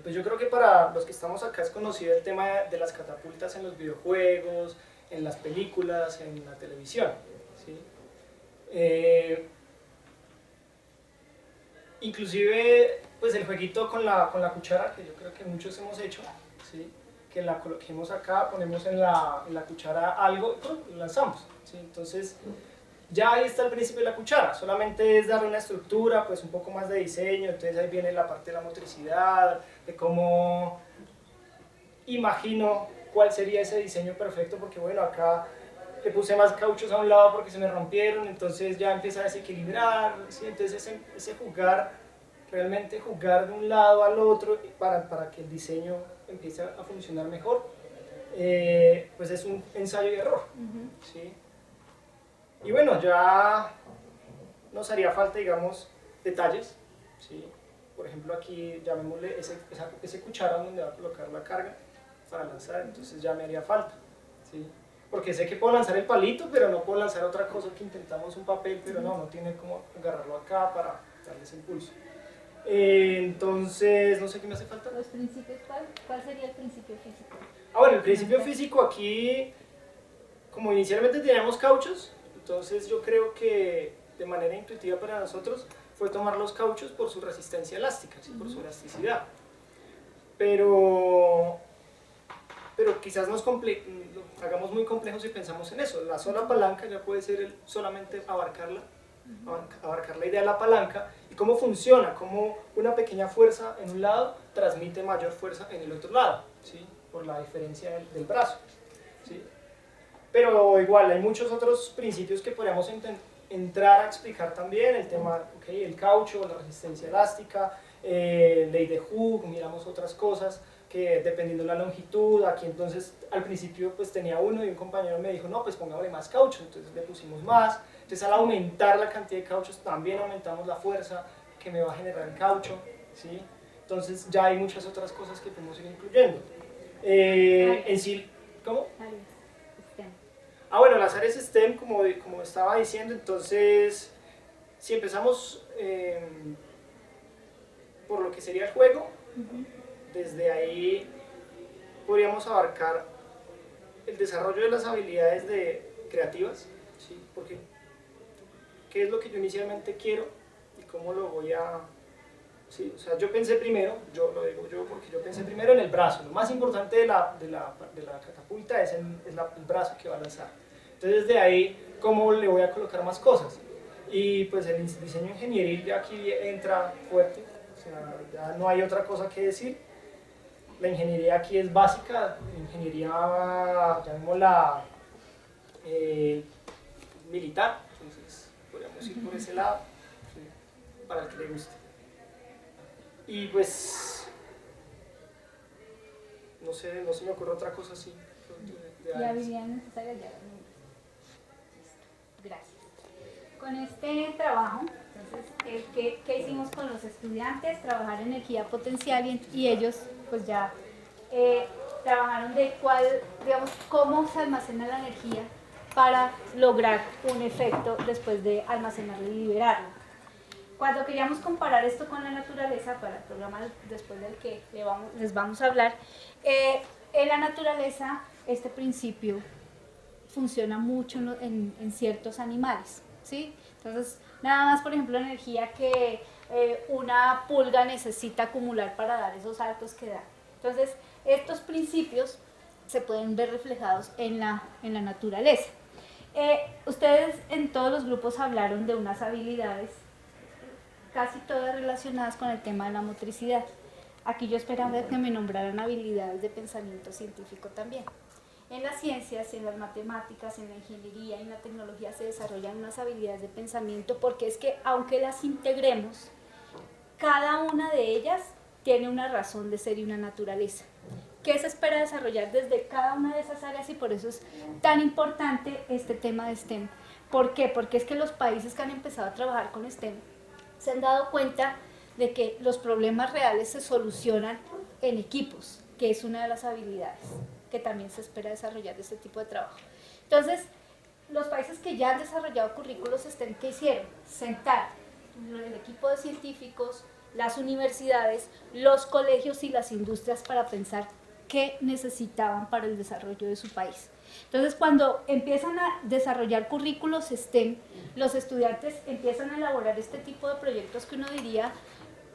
Pues yo creo que para los que estamos acá es conocido el tema de las catapultas en los videojuegos, en las películas, en la televisión. ¿Sí? Inclusive pues el jueguito con la cuchara, que yo creo que muchos hemos hecho, ¿sí? Que la coloquemos acá, ponemos en la cuchara algo y lo lanzamos. ¿Sí? Entonces ya ahí está el principio de la cuchara, solamente es darle una estructura, pues un poco más de diseño, entonces ahí viene la parte de la motricidad, de cómo imagino cuál sería ese diseño perfecto, porque bueno, acá le puse más cauchos a un lado porque se me rompieron, entonces ya empieza a desequilibrar, ¿sí? Entonces ese jugar, realmente jugar de un lado al otro para que el diseño empiece a funcionar mejor, pues es un ensayo y error, ¿sí? Y bueno, ya nos haría falta, digamos, detalles, ¿sí? Por ejemplo, aquí llamémosle ese cucharón donde va a colocar la carga para lanzar, entonces ya me haría falta, ¿sí? porque sé que puedo lanzar el palito, pero no puedo lanzar otra cosa que intentamos un papel, pero no tiene como agarrarlo acá para darles impulso. Entonces, no sé qué me hace falta. Los principios, ¿cuál sería el principio físico? Bueno, el principio físico aquí, como inicialmente teníamos cauchos, entonces yo creo que de manera intuitiva para nosotros fue tomar los cauchos por su resistencia elástica, ¿sí? Por su elasticidad. Pero quizás lo hagamos muy complejo si pensamos en eso. La sola palanca ya puede ser solamente abarcar la idea de la palanca y cómo funciona, cómo una pequeña fuerza en un lado transmite mayor fuerza en el otro lado, ¿sí? Por la diferencia del brazo, ¿sí? Pero igual hay muchos otros principios que podríamos entrar a explicar también, el tema, el caucho, la resistencia elástica, ley de Hooke, miramos otras cosas que dependiendo de la longitud, aquí entonces al principio pues tenía uno y un compañero me dijo no, pues pongámosle más caucho, entonces le pusimos más, entonces al aumentar la cantidad de cauchos también aumentamos la fuerza que me va a generar el caucho, ¿sí? Entonces ya hay muchas otras cosas que podemos ir incluyendo. En sí, ¿cómo? Bueno, las áreas STEM, como estaba diciendo, entonces si empezamos por lo que sería el juego, desde ahí podríamos abarcar el desarrollo de las habilidades creativas, ¿sí? Porque qué es lo que yo inicialmente quiero y cómo lo voy a... ¿sí? O sea, yo pensé primero, yo lo digo yo porque yo pensé primero en el brazo, lo más importante de la catapulta es el brazo que va a lanzar. Entonces de ahí, ¿cómo le voy a colocar más cosas? Y pues el diseño ingenieril ya aquí entra fuerte, o sea, ya no hay otra cosa que decir. La ingeniería aquí es básica, ingeniería, llamémosla militar, entonces podríamos ir por ese lado, ¿sí? Para el que le guste. Y pues, no sé, no se me ocurre otra cosa así. Y habilidades necesarias ya. Gracias. Con este trabajo, entonces, ¿qué hicimos con los estudiantes? Trabajar energía potencial y ellos pues ya trabajaron de cómo se almacena la energía para lograr un efecto después de almacenarla y liberarla. Cuando queríamos comparar esto con la naturaleza, para el programa después del que les vamos a hablar, en la naturaleza este principio funciona mucho en ciertos animales, ¿sí? Entonces, nada más, por ejemplo, la energía que una pulga necesita acumular para dar esos saltos que da. Entonces, estos principios se pueden ver reflejados en la naturaleza. Ustedes en todos los grupos hablaron de unas habilidades, casi todas relacionadas con el tema de la motricidad. Aquí yo esperaba que me nombraran habilidades de pensamiento científico también. En las ciencias, en las matemáticas, en la ingeniería, en la tecnología se desarrollan unas habilidades de pensamiento porque es que aunque las integremos, cada una de ellas tiene una razón de ser y una naturaleza. ¿Qué se espera desarrollar desde cada una de esas áreas? Y por eso es tan importante este tema de STEM. ¿Por qué? Porque es que los países que han empezado a trabajar con STEM se han dado cuenta de que los problemas reales se solucionan en equipos, que es una de las habilidades que también se espera desarrollar de este tipo de trabajo. Entonces, los países que ya han desarrollado currículos STEM, ¿qué hicieron? Sentar el equipo de científicos, las universidades, los colegios y las industrias para pensar qué necesitaban para el desarrollo de su país. Entonces, cuando empiezan a desarrollar currículos STEM, los estudiantes empiezan a elaborar este tipo de proyectos que uno diría,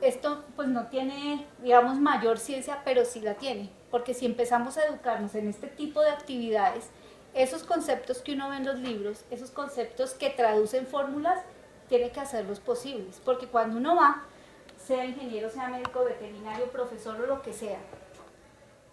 esto pues no tiene, digamos, mayor ciencia, pero sí la tiene, porque si empezamos a educarnos en este tipo de actividades, esos conceptos que uno ve en los libros, esos conceptos que traducen fórmulas, tiene que hacerlos posibles, porque cuando uno va, sea ingeniero, sea médico, veterinario, profesor o lo que sea,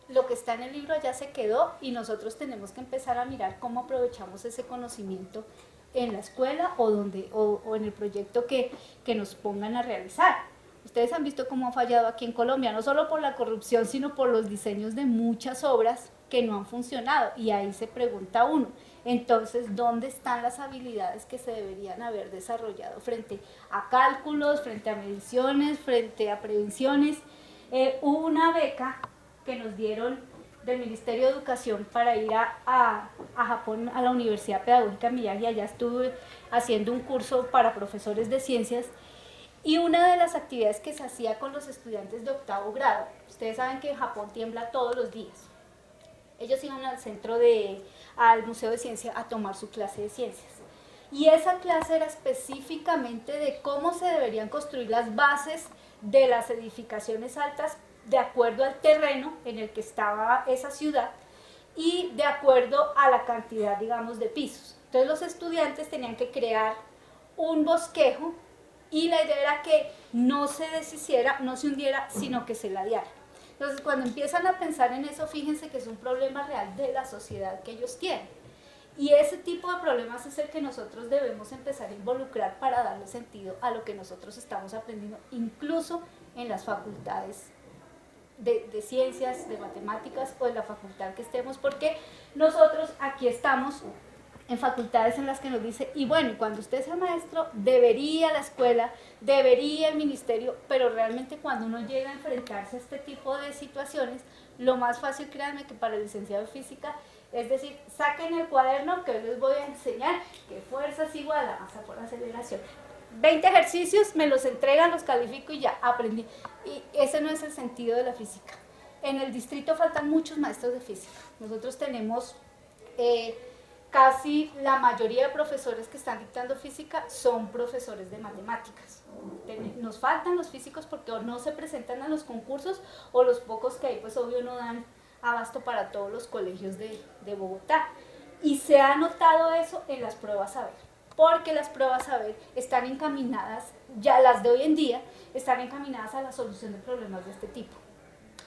lo que está en el libro ya se quedó y nosotros tenemos que empezar a mirar cómo aprovechamos ese conocimiento en la escuela o en el proyecto que nos pongan a realizar. Ustedes han visto cómo ha fallado aquí en Colombia, no solo por la corrupción, sino por los diseños de muchas obras que no han funcionado. Y ahí se pregunta uno, entonces, ¿dónde están las habilidades que se deberían haber desarrollado frente a cálculos, frente a mediciones, frente a prevenciones? Hubo una beca que nos dieron del Ministerio de Educación para ir a Japón, a la Universidad Pedagógica Miyagi. Allá estuve haciendo un curso para profesores de ciencias, y una de las actividades que se hacía con los estudiantes de octavo grado, ustedes saben que en Japón tiembla todos los días, ellos iban al al Museo de Ciencia a tomar su clase de ciencias. Y esa clase era específicamente de cómo se deberían construir las bases de las edificaciones altas de acuerdo al terreno en el que estaba esa ciudad y de acuerdo a la cantidad, digamos, de pisos. Entonces los estudiantes tenían que crear un bosquejo y la idea era que no se deshiciera, no se hundiera, sino que se ladeara. Entonces cuando empiezan a pensar en eso, fíjense que es un problema real de la sociedad que ellos tienen. Y ese tipo de problemas es el que nosotros debemos empezar a involucrar para darle sentido a lo que nosotros estamos aprendiendo, incluso en las facultades de ciencias, de matemáticas o en la facultad que estemos, porque nosotros aquí estamos en facultades en las que nos dice, y bueno, cuando usted sea maestro, debería la escuela, debería el ministerio, pero realmente cuando uno llega a enfrentarse a este tipo de situaciones, lo más fácil, créanme, que para el licenciado de física, es decir, saquen el cuaderno que hoy les voy a enseñar que fuerza es igual a masa por aceleración. 20 ejercicios, me los entregan, los califico y ya, aprendí. Y ese no es el sentido de la física. En el distrito faltan muchos maestros de física. Nosotros tenemos casi la mayoría de profesores que están dictando física son profesores de matemáticas. Nos faltan los físicos porque o no se presentan a los concursos o los pocos que hay, pues obvio no dan abasto para todos los colegios de Bogotá. Y se ha notado eso en las pruebas saber, porque las pruebas saber están encaminadas, ya las de hoy en día, están encaminadas a la solución de problemas de este tipo.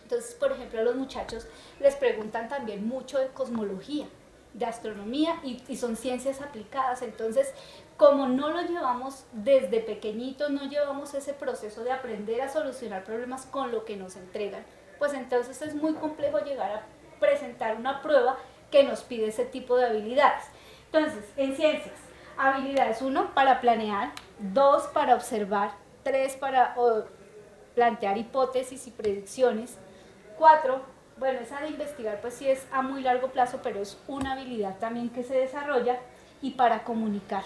Entonces, por ejemplo, a los muchachos les preguntan también mucho de cosmología, de astronomía, y son ciencias aplicadas. Entonces, como no lo llevamos desde pequeñitos, no llevamos ese proceso de aprender a solucionar problemas con lo que nos entregan, pues entonces es muy complejo llegar a presentar una prueba que nos pide ese tipo de habilidades. Entonces, en ciencias, habilidades: 1, para planear; 2, para observar; 3, para plantear hipótesis y predicciones; 4, bueno, esa de investigar pues sí es a muy largo plazo, pero es una habilidad también que se desarrolla; y para comunicar.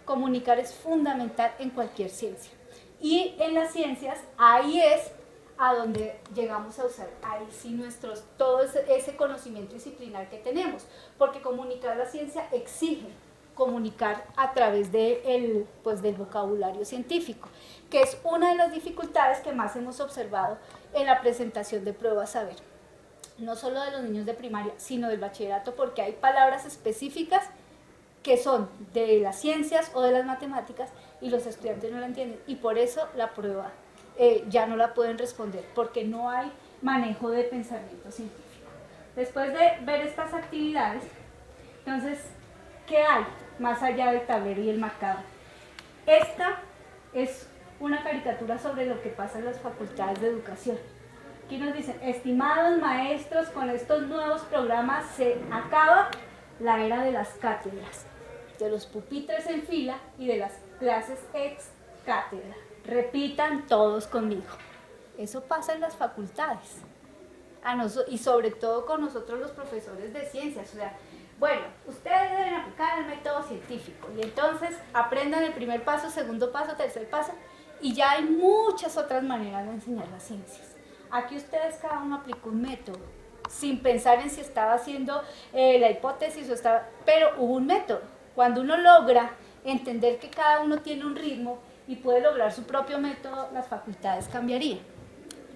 Comunicar es fundamental en cualquier ciencia. Y en las ciencias, ahí es a donde llegamos a usar, ahí sí todo ese conocimiento disciplinar que tenemos, porque comunicar la ciencia exige comunicar a través del vocabulario científico, que es una de las dificultades que más hemos observado en la presentación de pruebas saber, no solo de los niños de primaria, sino del bachillerato, porque hay palabras específicas que son de las ciencias o de las matemáticas y los estudiantes no la entienden, y por eso la prueba ya no la pueden responder, porque no hay manejo de pensamiento científico. Después de ver estas actividades, entonces, ¿qué hay más allá del tablero y el marcador? Esta es una caricatura sobre lo que pasa en las facultades de educación. Aquí nos dicen: estimados maestros, con estos nuevos programas se acaba la era de las cátedras, de los pupitres en fila y de las clases ex cátedra. Repitan todos conmigo. Eso pasa en las facultades. Y sobre todo con nosotros los profesores de ciencias. O sea, bueno, ustedes deben aplicar el método científico y entonces aprendan el primer paso, segundo paso, tercer paso, y ya hay muchas otras maneras de enseñar las ciencias. Aquí ustedes cada uno aplicó un método, sin pensar en si estaba haciendo la hipótesis pero hubo un método. Cuando uno logra entender que cada uno tiene un ritmo y puede lograr su propio método, las facultades cambiarían.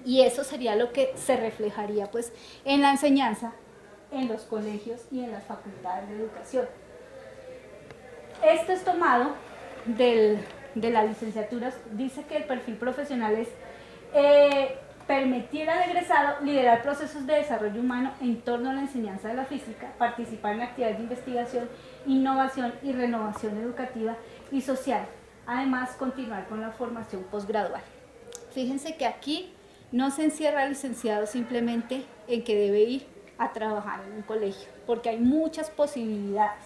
Y eso sería lo que se reflejaría pues en la enseñanza, en los colegios y en las facultades de educación. Esto es tomado de las licenciaturas. Dice que el perfil profesional es permitir al egresado liderar procesos de desarrollo humano en torno a la enseñanza de la física, participar en actividades de investigación, innovación y renovación educativa y social. Además, continuar con la formación posgradual. Fíjense que aquí no se encierra el licenciado simplemente en que debe ir a trabajar en un colegio, porque hay muchas posibilidades.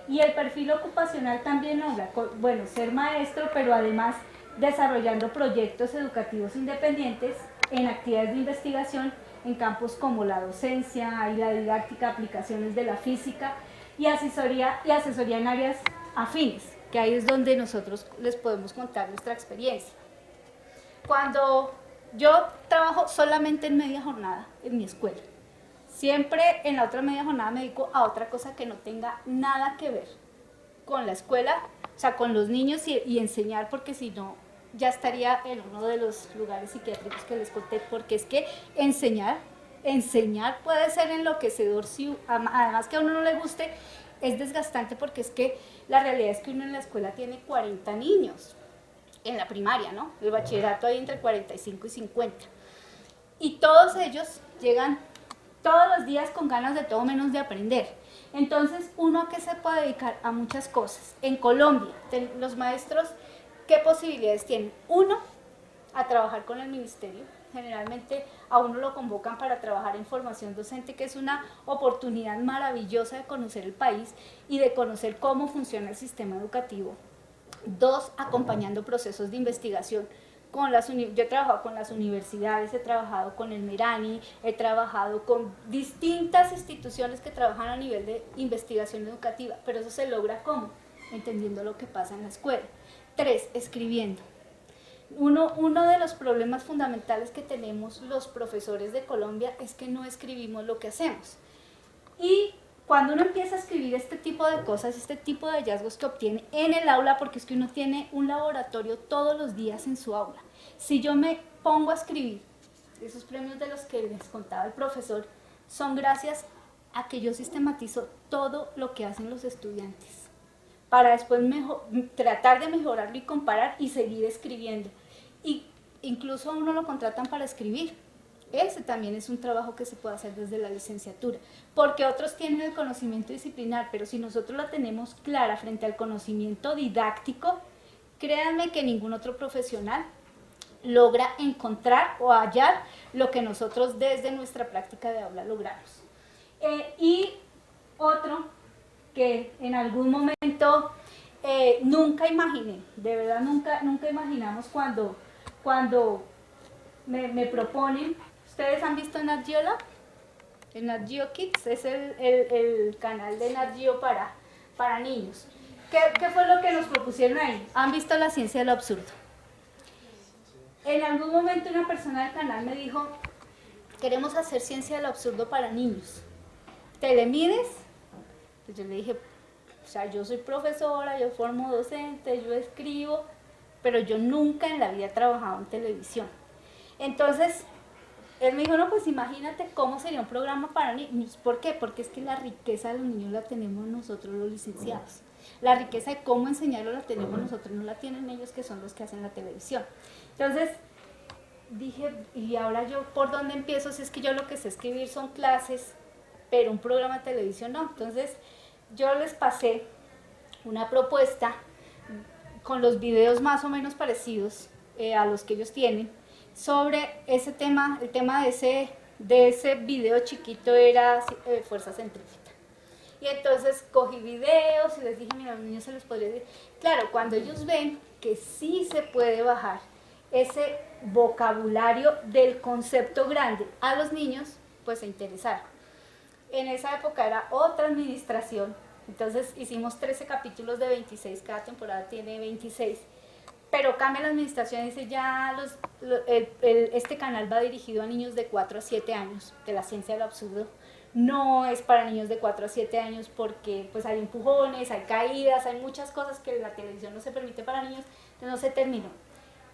Y el perfil ocupacional también habla, bueno, ser maestro, pero además desarrollando proyectos educativos independientes en actividades de investigación en campos como la docencia y la didáctica, aplicaciones de la física y asesoría en áreas afines, que ahí es donde nosotros les podemos contar nuestra experiencia. Cuando yo trabajo solamente en media jornada en mi escuela, siempre en la otra media jornada me dedico a otra cosa que no tenga nada que ver con la escuela, o sea, con los niños y enseñar, porque si no, ya estaría en uno de los lugares psiquiátricos que les conté, porque es que enseñar puede ser enloquecedor, si, además que a uno no le guste, es desgastante, porque es que la realidad es que uno en la escuela tiene 40 niños, en la primaria, ¿no? El bachillerato hay entre 45 y 50, y todos ellos llegan todos los días con ganas de todo menos de aprender. Entonces, ¿uno a qué se puede dedicar? A muchas cosas. En Colombia, los maestros, ¿qué posibilidades tienen? Uno, a trabajar con el ministerio. Generalmente a uno lo convocan para trabajar en formación docente, que es una oportunidad maravillosa de conocer el país y de conocer cómo funciona el sistema educativo. Dos, acompañando procesos de investigación. Yo he trabajado con las universidades, he trabajado con el Merani, he trabajado con distintas instituciones que trabajan a nivel de investigación educativa, pero eso se logra ¿cómo? Entendiendo lo que pasa en la escuela. Tres, escribiendo. Uno de los problemas fundamentales que tenemos los profesores de Colombia es que no escribimos lo que hacemos. Y cuando uno empieza a escribir este tipo de cosas, este tipo de hallazgos que obtiene en el aula, porque es que uno tiene un laboratorio todos los días en su aula. Si yo me pongo a escribir, esos premios de los que les contaba el profesor, son gracias a que yo sistematizo todo lo que hacen los estudiantes, para después tratar de mejorarlo y comparar y seguir escribiendo. Y incluso a uno lo contratan para escribir. Ese también es un trabajo que se puede hacer desde la licenciatura, porque otros tienen el conocimiento disciplinar, pero si nosotros la tenemos clara frente al conocimiento didáctico, créanme que ningún otro profesional logra encontrar o hallar lo que nosotros desde nuestra práctica de aula logramos. Y otro que en algún momento nunca imaginé, de verdad nunca imaginamos cuando me proponen. ¿Ustedes han visto Nat Geo Lab? El Nat Geo Kids es el canal de Nat Geo para niños. ¿Qué fue lo que nos propusieron ahí? ¿Han visto La ciencia de lo absurdo? En algún momento una persona del canal me dijo, queremos hacer ciencia de lo absurdo para niños. ¿Te le mides? Pues yo le dije, o sea, yo soy profesora, yo formo docente, yo escribo, pero yo nunca en la vida he trabajado en televisión. Entonces, él me dijo, no, pues imagínate cómo sería un programa para niños. ¿Por qué? Porque es que la riqueza de los niños la tenemos nosotros los licenciados. La riqueza de cómo enseñarlo la tenemos nosotros, no la tienen ellos, que son los que hacen la televisión. Entonces, dije, ¿y ahora yo por dónde empiezo? Si es que yo lo que sé escribir son clases, pero un programa de televisión no. Entonces, yo les pasé una propuesta con los videos más o menos parecidos a los que ellos tienen, sobre ese tema. El tema de ese video chiquito era fuerza centrífuga. Y entonces cogí videos y les dije, mira, a los niños se les podría decir. Claro, cuando ellos ven que sí se puede bajar ese vocabulario del concepto grande a los niños, pues se interesaron. En esa época era otra administración, entonces hicimos 13 capítulos de 26, cada temporada tiene 26. Pero cambia la administración y dice, ya este canal va dirigido a niños de 4 a 7 años, de la ciencia de lo absurdo. No es para niños de 4 a 7 años porque pues hay empujones, hay caídas, hay muchas cosas que la televisión no se permite para niños, entonces no se terminó.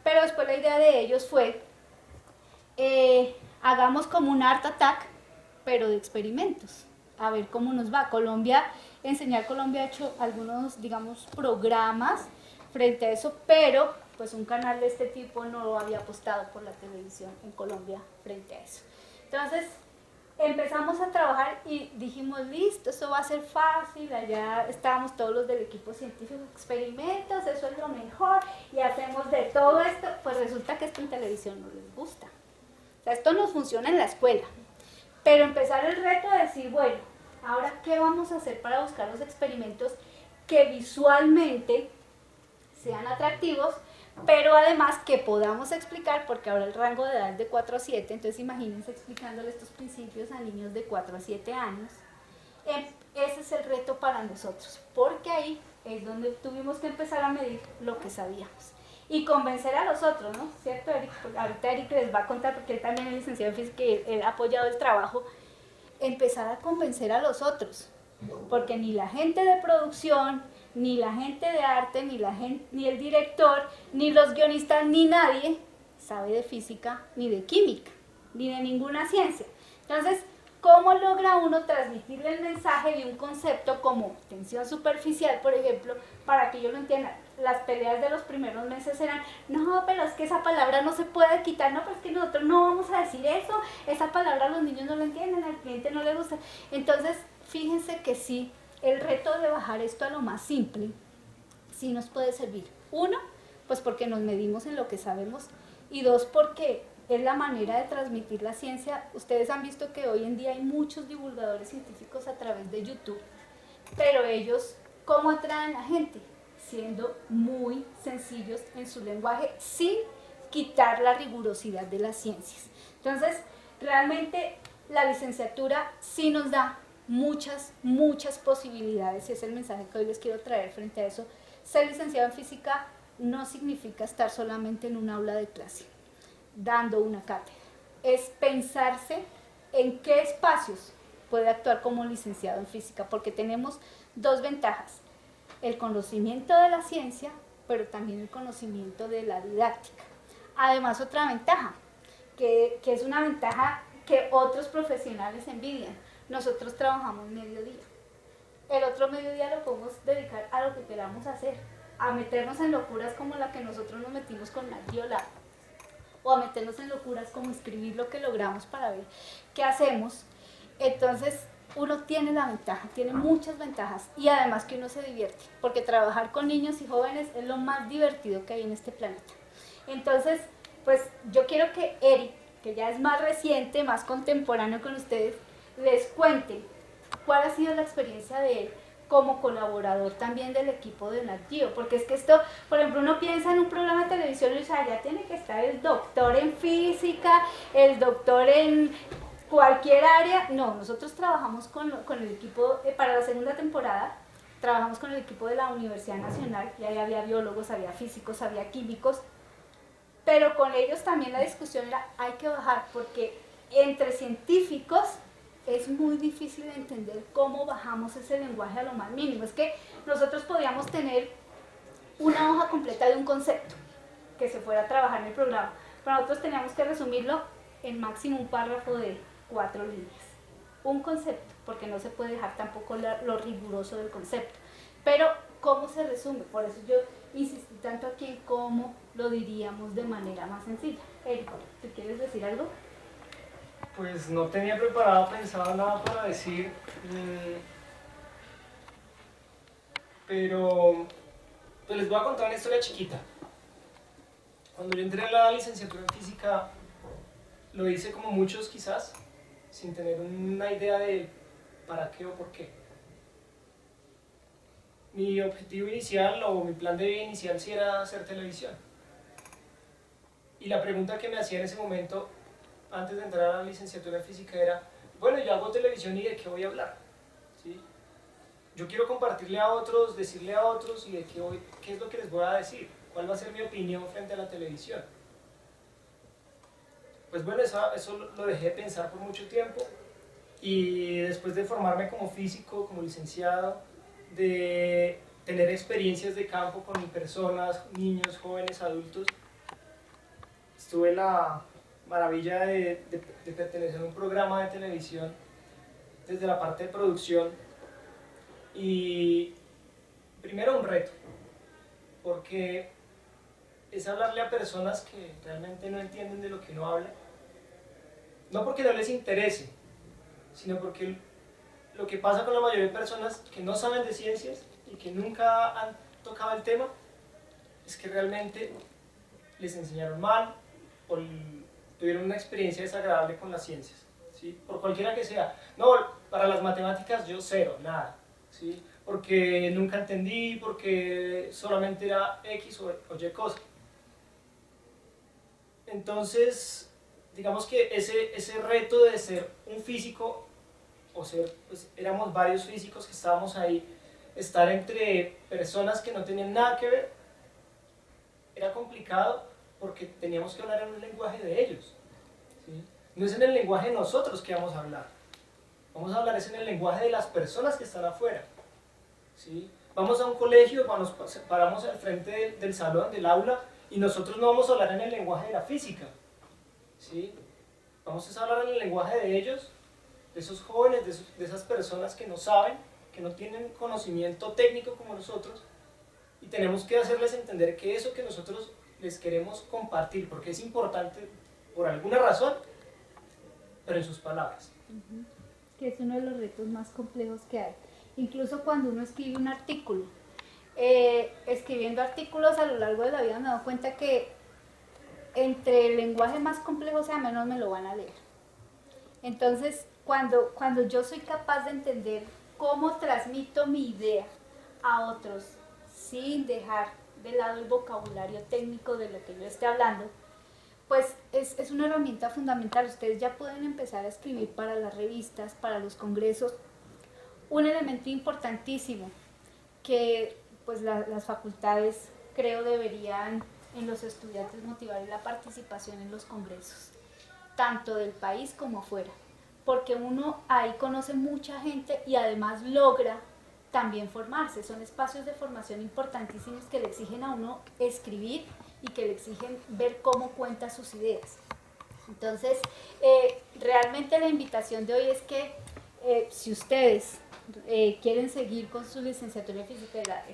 Pero después la idea de ellos fue, hagamos como un Art Attack, pero de experimentos, a ver cómo nos va. Enseñar Colombia ha hecho algunos, digamos, programas frente a eso, pero pues un canal de este tipo no había apostado por la televisión en Colombia frente a eso. Entonces empezamos a trabajar y dijimos, listo, eso va a ser fácil. Allá estábamos todos los del equipo científico, experimentos, eso es lo mejor, y hacemos de todo esto. Pues resulta que esto en televisión no les gusta. O sea, esto no funciona en la escuela. Pero empezar el reto de decir, bueno, ahora ¿qué vamos a hacer para buscar los experimentos que visualmente sean atractivos, pero además que podamos explicar, porque ahora el rango de edad es de 4 a 7, entonces imagínense explicándole estos principios a niños de 4 a 7 años. Ese es el reto para nosotros, porque ahí es donde tuvimos que empezar a medir lo que sabíamos y convencer a los otros, ¿no? ¿Cierto, Eric? Porque ahorita Eric les va a contar, porque él también es licenciado en física y él ha apoyado el trabajo, empezar a convencer a los otros, porque ni la gente de producción, ni la gente de arte, ni el director, ni los guionistas, ni nadie sabe de física, ni de química, ni de ninguna ciencia. Entonces, ¿cómo logra uno transmitirle el mensaje de un concepto como tensión superficial, por ejemplo, para que ellos lo entiendan? Las peleas de los primeros meses eran, no, pero es que esa palabra no se puede quitar, no, pero es que nosotros no vamos a decir eso, esa palabra los niños no lo entienden, al cliente no le gusta. Entonces, fíjense que sí, el reto de bajar esto a lo más simple, sí nos puede servir. Uno, pues porque nos medimos en lo que sabemos, y dos, porque es la manera de transmitir la ciencia. Ustedes han visto que hoy en día hay muchos divulgadores científicos a través de YouTube, pero ellos, ¿cómo atraen a la gente? Siendo muy sencillos en su lenguaje, sin quitar la rigurosidad de las ciencias. Entonces, realmente la licenciatura sí nos da muchas posibilidades, y es el mensaje que hoy les quiero traer frente a eso. Ser licenciado en física no significa estar solamente en un aula de clase dando una cátedra, es pensarse en qué espacios puede actuar como licenciado en física, porque tenemos dos ventajas: el conocimiento de la ciencia, pero también el conocimiento de la didáctica. Además, otra ventaja, que es una ventaja que otros profesionales envidian: nosotros trabajamos mediodía. El otro mediodía lo podemos dedicar a lo que queramos hacer, a meternos en locuras como la que nosotros nos metimos con Nagiola, o a meternos en locuras como escribir lo que logramos para ver qué hacemos. Entonces, uno tiene la ventaja, tiene muchas ventajas, y además que uno se divierte, porque trabajar con niños y jóvenes es lo más divertido que hay en este planeta. Entonces, pues yo quiero que Eric, que ya es más reciente, más contemporáneo con ustedes, les cuente cuál ha sido la experiencia de él como colaborador también del equipo de Nat Geo, porque es que esto, por ejemplo, uno piensa en un programa de televisión y dice, ya tiene que estar el doctor en física, el doctor en cualquier área. No, nosotros trabajamos con el equipo, para la segunda temporada, trabajamos con el equipo de la Universidad Nacional, y ahí había biólogos, había físicos, había químicos, pero con ellos también la discusión era, hay que bajar, porque entre científicos es muy difícil de entender cómo bajamos ese lenguaje a lo más mínimo. Es que nosotros podíamos tener una hoja completa de un concepto que se fuera a trabajar en el programa, pero nosotros teníamos que resumirlo en máximo un párrafo de 4 líneas. Un concepto, porque no se puede dejar tampoco lo riguroso del concepto. Pero, ¿cómo se resume? Por eso yo insistí tanto aquí en cómo lo diríamos de manera más sencilla. Eric, ¿tú quieres decir algo? Pues no tenía pensado nada para decir, pero pues les voy a contar una historia chiquita. Cuando yo entré a la licenciatura en física, lo hice como muchos quizás, sin tener una idea de para qué o por qué. Mi objetivo inicial o mi plan de vida inicial sí era hacer televisión. Y la pregunta que me hacía en ese momento, antes de entrar a la licenciatura en física, era, bueno, yo hago televisión y ¿de qué voy a hablar? ¿Sí? Yo quiero compartirle a otros, decirle a otros y de qué es lo que les voy a decir, cuál va a ser mi opinión frente a la televisión. Pues bueno, eso lo dejé de pensar por mucho tiempo, y después de formarme como físico, como licenciado, de tener experiencias de campo con personas, niños, jóvenes, adultos, estuve la maravilla de pertenecer a un programa de televisión desde la parte de producción, y primero un reto, porque es hablarle a personas que realmente no entienden de lo que uno habla, no porque no les interese, sino porque lo que pasa con la mayoría de personas que no saben de ciencias y que nunca han tocado el tema es que realmente les enseñaron mal o tuvieron una experiencia desagradable con las ciencias, ¿sí? Por cualquiera que sea. No, para las matemáticas yo cero, nada, ¿sí? Porque nunca entendí, porque solamente era X o Y cosa. Entonces, digamos que ese reto de ser un físico, o ser, pues éramos varios físicos que estábamos ahí, estar entre personas que no tenían nada que ver, era complicado porque teníamos que hablar en un lenguaje de ellos, ¿sí? No es en el lenguaje de nosotros que vamos a hablar es en el lenguaje de las personas que están afuera, ¿sí? Vamos a un colegio, nos paramos al frente del salón, del aula, y nosotros no vamos a hablar en el lenguaje de la física, ¿sí? Vamos a hablar en el lenguaje de ellos, de esos jóvenes, de esas personas que no saben, que no tienen conocimiento técnico como nosotros, y tenemos que hacerles entender que eso que nosotros les queremos compartir, porque es importante por alguna razón, pero en sus palabras. Que es uno de los retos más complejos que hay. Incluso cuando uno escribe un artículo, escribiendo artículos a lo largo de la vida me he dado cuenta que entre el lenguaje más complejo sea menos me lo van a leer. Entonces, cuando yo soy capaz de entender cómo transmito mi idea a otros sin dejar de lado el vocabulario técnico de lo que yo esté hablando, pues es una herramienta fundamental. Ustedes ya pueden empezar a escribir para las revistas, para los congresos. Un elemento importantísimo que pues las facultades creo deberían en los estudiantes motivar es la participación en los congresos, tanto del país como afuera, porque uno ahí conoce mucha gente y además logra también formarse. Son espacios de formación importantísimos que le exigen a uno escribir y que le exigen ver cómo cuenta sus ideas. Entonces, realmente la invitación de hoy es que si ustedes quieren seguir con su licenciatura en física,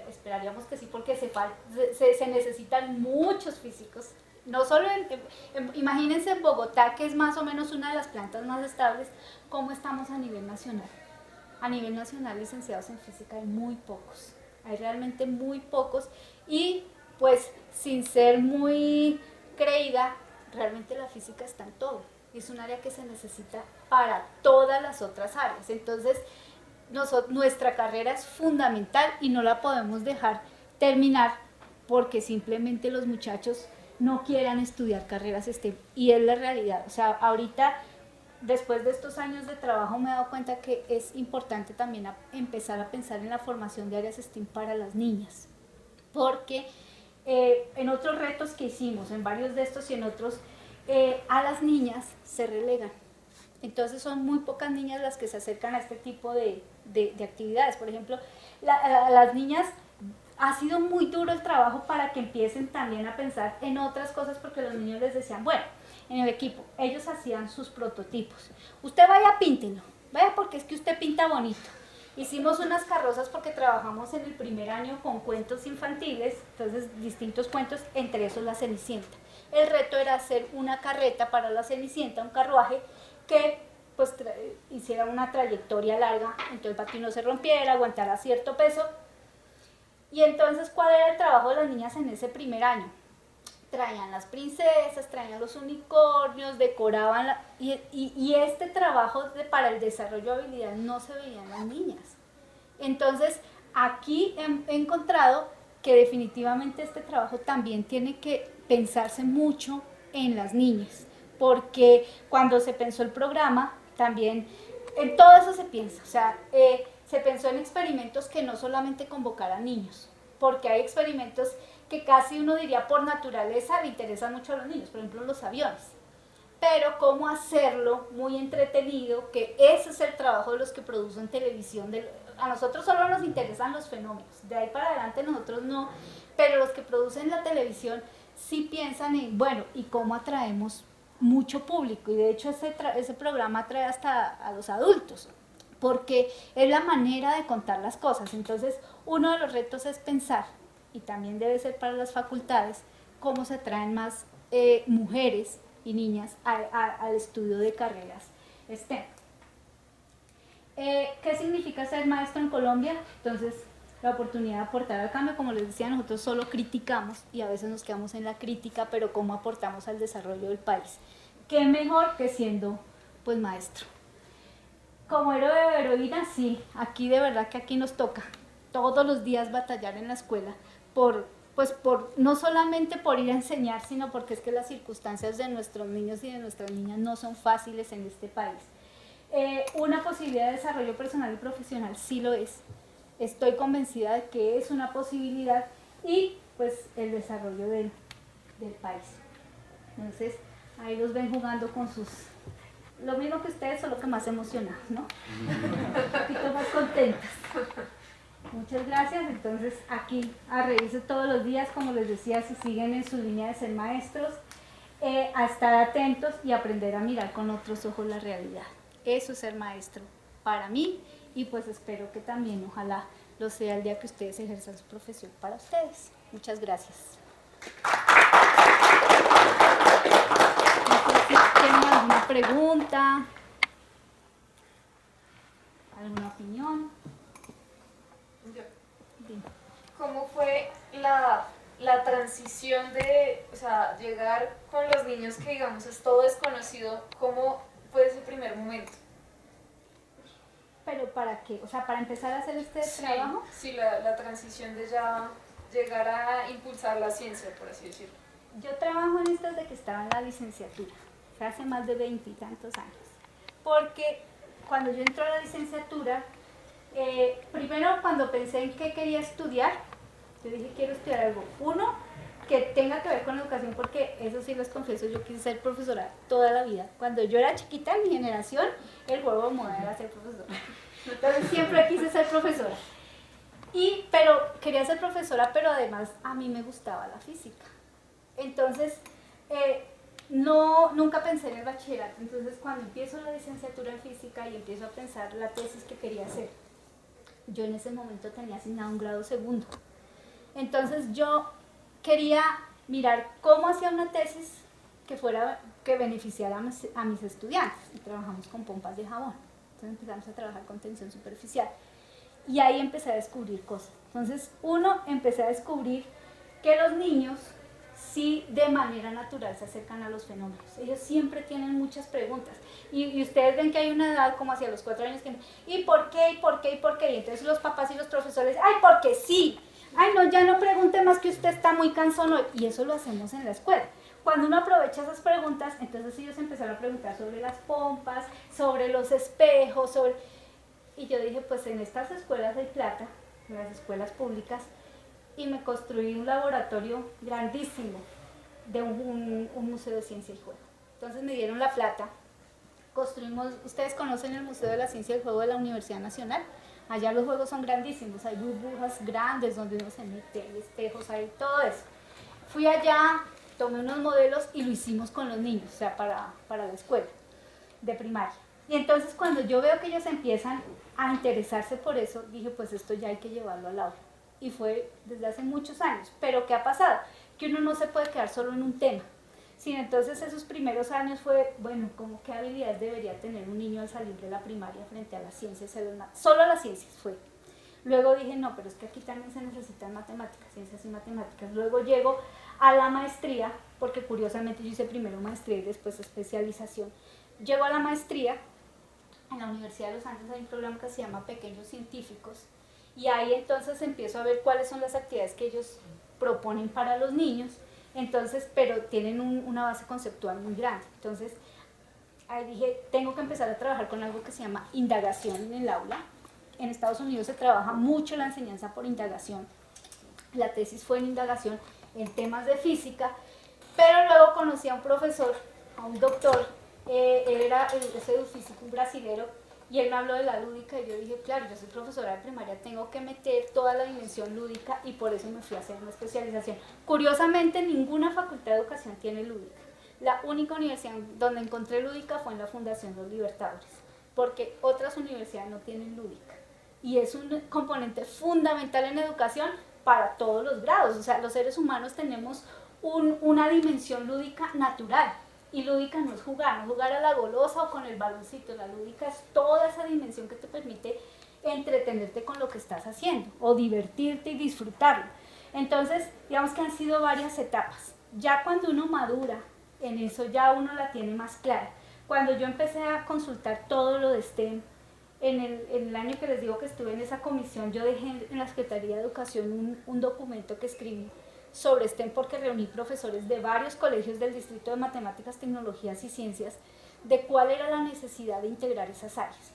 esperaríamos que sí, porque se necesitan muchos físicos. No solo imagínense en Bogotá, que es más o menos una de las plantas más estables, cómo estamos a nivel nacional. A nivel nacional, licenciados en física hay muy pocos, hay realmente muy pocos, y pues sin ser muy creída, realmente la física está en todo, es un área que se necesita para todas las otras áreas. Entonces nuestra carrera es fundamental y no la podemos dejar terminar porque simplemente los muchachos no quieran estudiar carreras STEM, y es la realidad. O sea, ahorita, después de estos años de trabajo, me he dado cuenta que es importante también empezar a pensar en la formación de áreas STEM para las niñas, porque en otros retos que hicimos, en varios de estos y en otros, a las niñas se relegan. Entonces son muy pocas niñas las que se acercan a este tipo de actividades. Por ejemplo, las niñas, ha sido muy duro el trabajo para que empiecen también a pensar en otras cosas, porque los niños les decían, bueno, en el equipo, ellos hacían sus prototipos. Usted vaya, píntelo, vaya, porque es que usted pinta bonito. Hicimos unas carrozas porque trabajamos en el primer año con cuentos infantiles, entonces distintos cuentos, entre esos la Cenicienta. El reto era hacer una carreta para la Cenicienta, un carruaje que pues hiciera una trayectoria larga, entonces para que no se rompiera, aguantara cierto peso. Y entonces, ¿cuál era el trabajo de las niñas en ese primer año? Traían las princesas, traían los unicornios, decoraban, y este trabajo para el desarrollo de habilidades no se veía en las niñas. Entonces, aquí he encontrado que definitivamente este trabajo también tiene que pensarse mucho en las niñas, porque cuando se pensó el programa, también en todo eso se piensa, o sea, se pensó en experimentos que no solamente convocaran niños, porque hay experimentos que casi uno diría por naturaleza le interesan mucho a los niños, por ejemplo los aviones, pero cómo hacerlo muy entretenido, que ese es el trabajo de los que producen televisión. A nosotros solo nos interesan los fenómenos, de ahí para adelante nosotros no, pero los que producen la televisión sí piensan en, bueno, ¿y cómo atraemos mucho público? Y de hecho ese programa atrae hasta a los adultos, porque es la manera de contar las cosas. Entonces, uno de los retos es pensar, y también debe ser para las facultades, cómo se atraen más mujeres y niñas al estudio de carreras STEM. ¿Qué significa ser maestro en Colombia? Entonces, la oportunidad de aportar al cambio. Como les decía, nosotros solo criticamos y a veces nos quedamos en la crítica, pero ¿cómo aportamos al desarrollo del país? ¿Qué mejor que siendo pues maestro? Como héroe o heroína, sí, aquí de verdad que aquí nos toca todos los días batallar en la escuela por pues no solamente por ir a enseñar, sino porque es que las circunstancias de nuestros niños y de nuestras niñas no son fáciles en este país. Una posibilidad de desarrollo personal y profesional sí lo es. Estoy convencida de que es una posibilidad y pues el desarrollo del país. Entonces, ahí los ven jugando con sus... Lo mismo que ustedes, solo que más emocionados, ¿no? Un poquito más contentas. Muchas gracias. Entonces, aquí a reírse todos los días, como les decía, si siguen en su línea de ser maestros, a estar atentos y aprender a mirar con otros ojos la realidad. Eso es ser maestro para mí y pues espero que también, ojalá, lo sea el día que ustedes ejerzan su profesión para ustedes. Muchas gracias. No sé si tienen alguna pregunta, alguna opinión. Dime. ¿Cómo fue la transición de, o sea, llegar con los niños que digamos es todo desconocido? ¿Cómo fue ese primer momento? ¿Pero para qué? O sea, para empezar a hacer este trabajo. Sí, la transición de ya llegar a impulsar la ciencia, por así decirlo. Yo trabajo en esto desde que estaba en la licenciatura, o sea, hace más de 20 y tantos años. Porque cuando yo entré a la licenciatura, primero cuando pensé en qué quería estudiar, yo dije quiero estudiar algo, uno, que tenga que ver con educación, porque eso sí les confieso, yo quise ser profesora toda la vida. Cuando yo era chiquita, en mi generación, el juego de moda era ser profesora. Entonces siempre quise ser profesora. Pero quería ser profesora, pero además a mí me gustaba la física. Entonces, nunca pensé en el bachillerato. Entonces, cuando empiezo la licenciatura en física y empiezo a pensar la tesis que quería hacer, yo en ese momento tenía asignado un grado segundo. Entonces, yo quería mirar cómo hacía una tesis que beneficiara a mis estudiantes. Y trabajamos con pompas de jabón. Entonces empezamos a trabajar con tensión superficial. Y ahí empecé a descubrir cosas. Entonces, empecé a descubrir que los niños sí de manera natural se acercan a los fenómenos. Ellos siempre tienen muchas preguntas. Y ustedes ven que hay una edad como hacia los 4 años que ¿y por qué? ¿Y por qué? ¿Y por qué? Y entonces los papás y los profesores, ¡ay, porque sí! ¡Ay, no, ya no pregunte más que usted está muy cansón hoy! Y eso lo hacemos en la escuela. Cuando uno aprovecha esas preguntas, entonces ellos empezaron a preguntar sobre las pompas, sobre los espejos, Y yo dije, pues en estas escuelas hay plata, en las escuelas públicas, y me construí un laboratorio grandísimo de un museo de ciencia y juego. Entonces me dieron la plata, construimos, ustedes conocen el Museo de la Ciencia y el Juego de la Universidad Nacional, allá los juegos son grandísimos, hay burbujas grandes donde uno se mete, hay espejos, hay todo eso. Fui allá, tomé unos modelos y lo hicimos con los niños, o sea, para la escuela de primaria. Y entonces cuando yo veo que ellos empiezan a interesarse por eso, dije, pues esto ya hay que llevarlo al aula. Y fue desde hace muchos años. Pero ¿qué ha pasado? Que uno no se puede quedar solo en un tema. Sino entonces esos primeros años fue, bueno, ¿cómo qué habilidades debería tener un niño al salir de la primaria frente a las ciencias? Solo las ciencias fue. Luego dije, no, pero es que aquí también se necesitan matemáticas, ciencias y matemáticas. Luego llego a la maestría, porque curiosamente yo hice primero maestría y después especialización. Llego a la maestría. En la Universidad de los Andes hay un programa que se llama Pequeños Científicos y ahí entonces empiezo a ver cuáles son las actividades que ellos proponen para los niños, entonces, pero tienen una base conceptual muy grande. Entonces, ahí dije, tengo que empezar a trabajar con algo que se llama indagación en el aula. En Estados Unidos se trabaja mucho la enseñanza por indagación. La tesis fue en indagación en temas de física, pero luego conocí a un profesor, a un doctor. Él era ese físico, un brasilero, y él me habló de la lúdica y yo dije, claro, yo soy profesora de primaria, tengo que meter toda la dimensión lúdica y por eso me fui a hacer una especialización. Curiosamente, ninguna facultad de educación tiene lúdica. La única universidad donde encontré lúdica fue en la Fundación Los Libertadores, porque otras universidades no tienen lúdica. Y es un componente fundamental en educación para todos los grados. O sea, los seres humanos tenemos una dimensión lúdica natural. Y lúdica no es jugar a la golosa o con el baloncito. La lúdica es toda esa dimensión que te permite entretenerte con lo que estás haciendo o divertirte y disfrutarlo. Entonces, digamos que han sido varias etapas. Ya cuando uno madura en eso, ya uno la tiene más clara. Cuando yo empecé a consultar todo lo de STEM, en el año que les digo que estuve en esa comisión, yo dejé en la Secretaría de Educación un documento que escribí sobre STEM porque reuní profesores de varios colegios del Distrito de Matemáticas, Tecnologías y Ciencias de cuál era la necesidad de integrar esas áreas.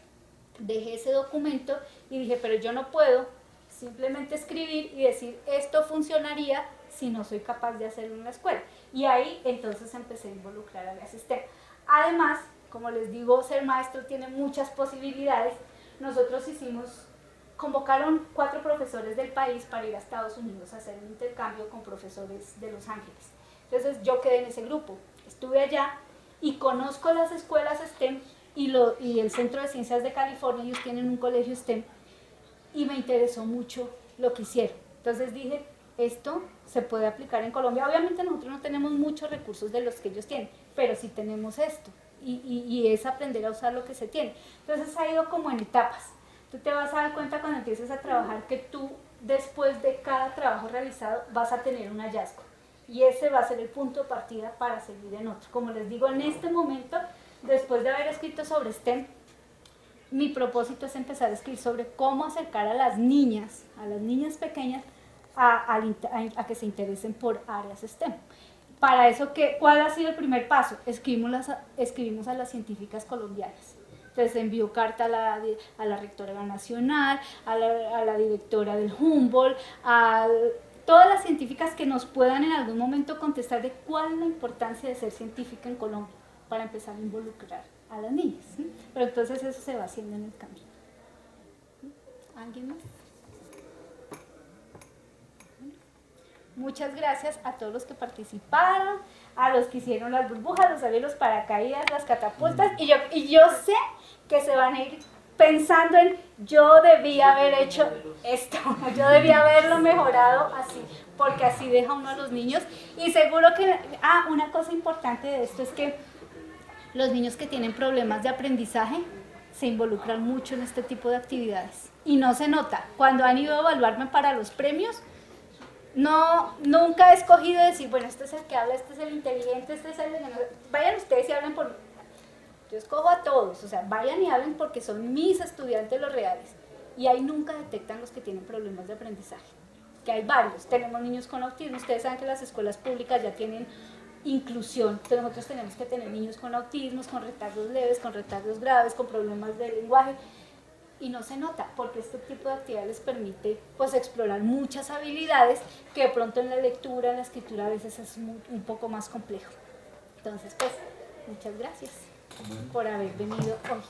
Dejé ese documento y dije, pero yo no puedo simplemente escribir y decir esto funcionaría si no soy capaz de hacerlo en la escuela. Y ahí entonces empecé a involucrar a la STEM. Además, como les digo, ser maestro tiene muchas posibilidades. Nosotros convocaron 4 profesores del país para ir a Estados Unidos a hacer un intercambio con profesores de Los Ángeles. Entonces yo quedé en ese grupo, estuve allá y conozco las escuelas STEM y el Centro de Ciencias de California. Ellos tienen un colegio STEM y me interesó mucho lo que hicieron. Entonces dije, esto se puede aplicar en Colombia. Obviamente nosotros no tenemos muchos recursos de los que ellos tienen, pero sí tenemos esto y es aprender a usar lo que se tiene. Entonces ha ido como en etapas. Tú te vas a dar cuenta cuando empieces a trabajar que tú después de cada trabajo realizado vas a tener un hallazgo y ese va a ser el punto de partida para seguir en otro. Como les digo, en este momento, después de haber escrito sobre STEM, mi propósito es empezar a escribir sobre cómo acercar a las niñas pequeñas a que se interesen por áreas STEM. Para eso, ¿cuál ha sido el primer paso? Escribimos a las científicas colombianas. Entonces envió carta a la rectora de la Nacional, a la directora del Humboldt, a todas las científicas que nos puedan en algún momento contestar de cuál es la importancia de ser científica en Colombia para empezar a involucrar a las niñas, ¿sí? Pero entonces eso se va haciendo en el camino. ¿Alguien más? Muchas gracias a todos los que participaron, a los que hicieron las burbujas, los aviones, los paracaídas, las catapultas, y yo sé que se van a ir pensando en yo debía haber hecho esto, yo debía haberlo mejorado así, porque así deja uno a los niños. Y seguro que, una cosa importante de esto es que los niños que tienen problemas de aprendizaje se involucran mucho en este tipo de actividades y no se nota. Cuando han ido a evaluarme para los premios, nunca he escogido decir, bueno, este es el que habla, este es el inteligente, este es el... Vayan ustedes y hablen por mí. Yo escojo a todos, o sea, vayan y hablen porque son mis estudiantes los reales. Y ahí nunca detectan los que tienen problemas de aprendizaje, que hay varios. Tenemos niños con autismo, ustedes saben que las escuelas públicas ya tienen inclusión, entonces nosotros tenemos que tener niños con autismos, con retardos leves, con retardos graves, con problemas de lenguaje. Y no se nota, porque este tipo de actividad les permite pues explorar muchas habilidades que de pronto en la lectura, en la escritura a veces es un poco más complejo. Entonces, pues, muchas gracias por haber venido hoy.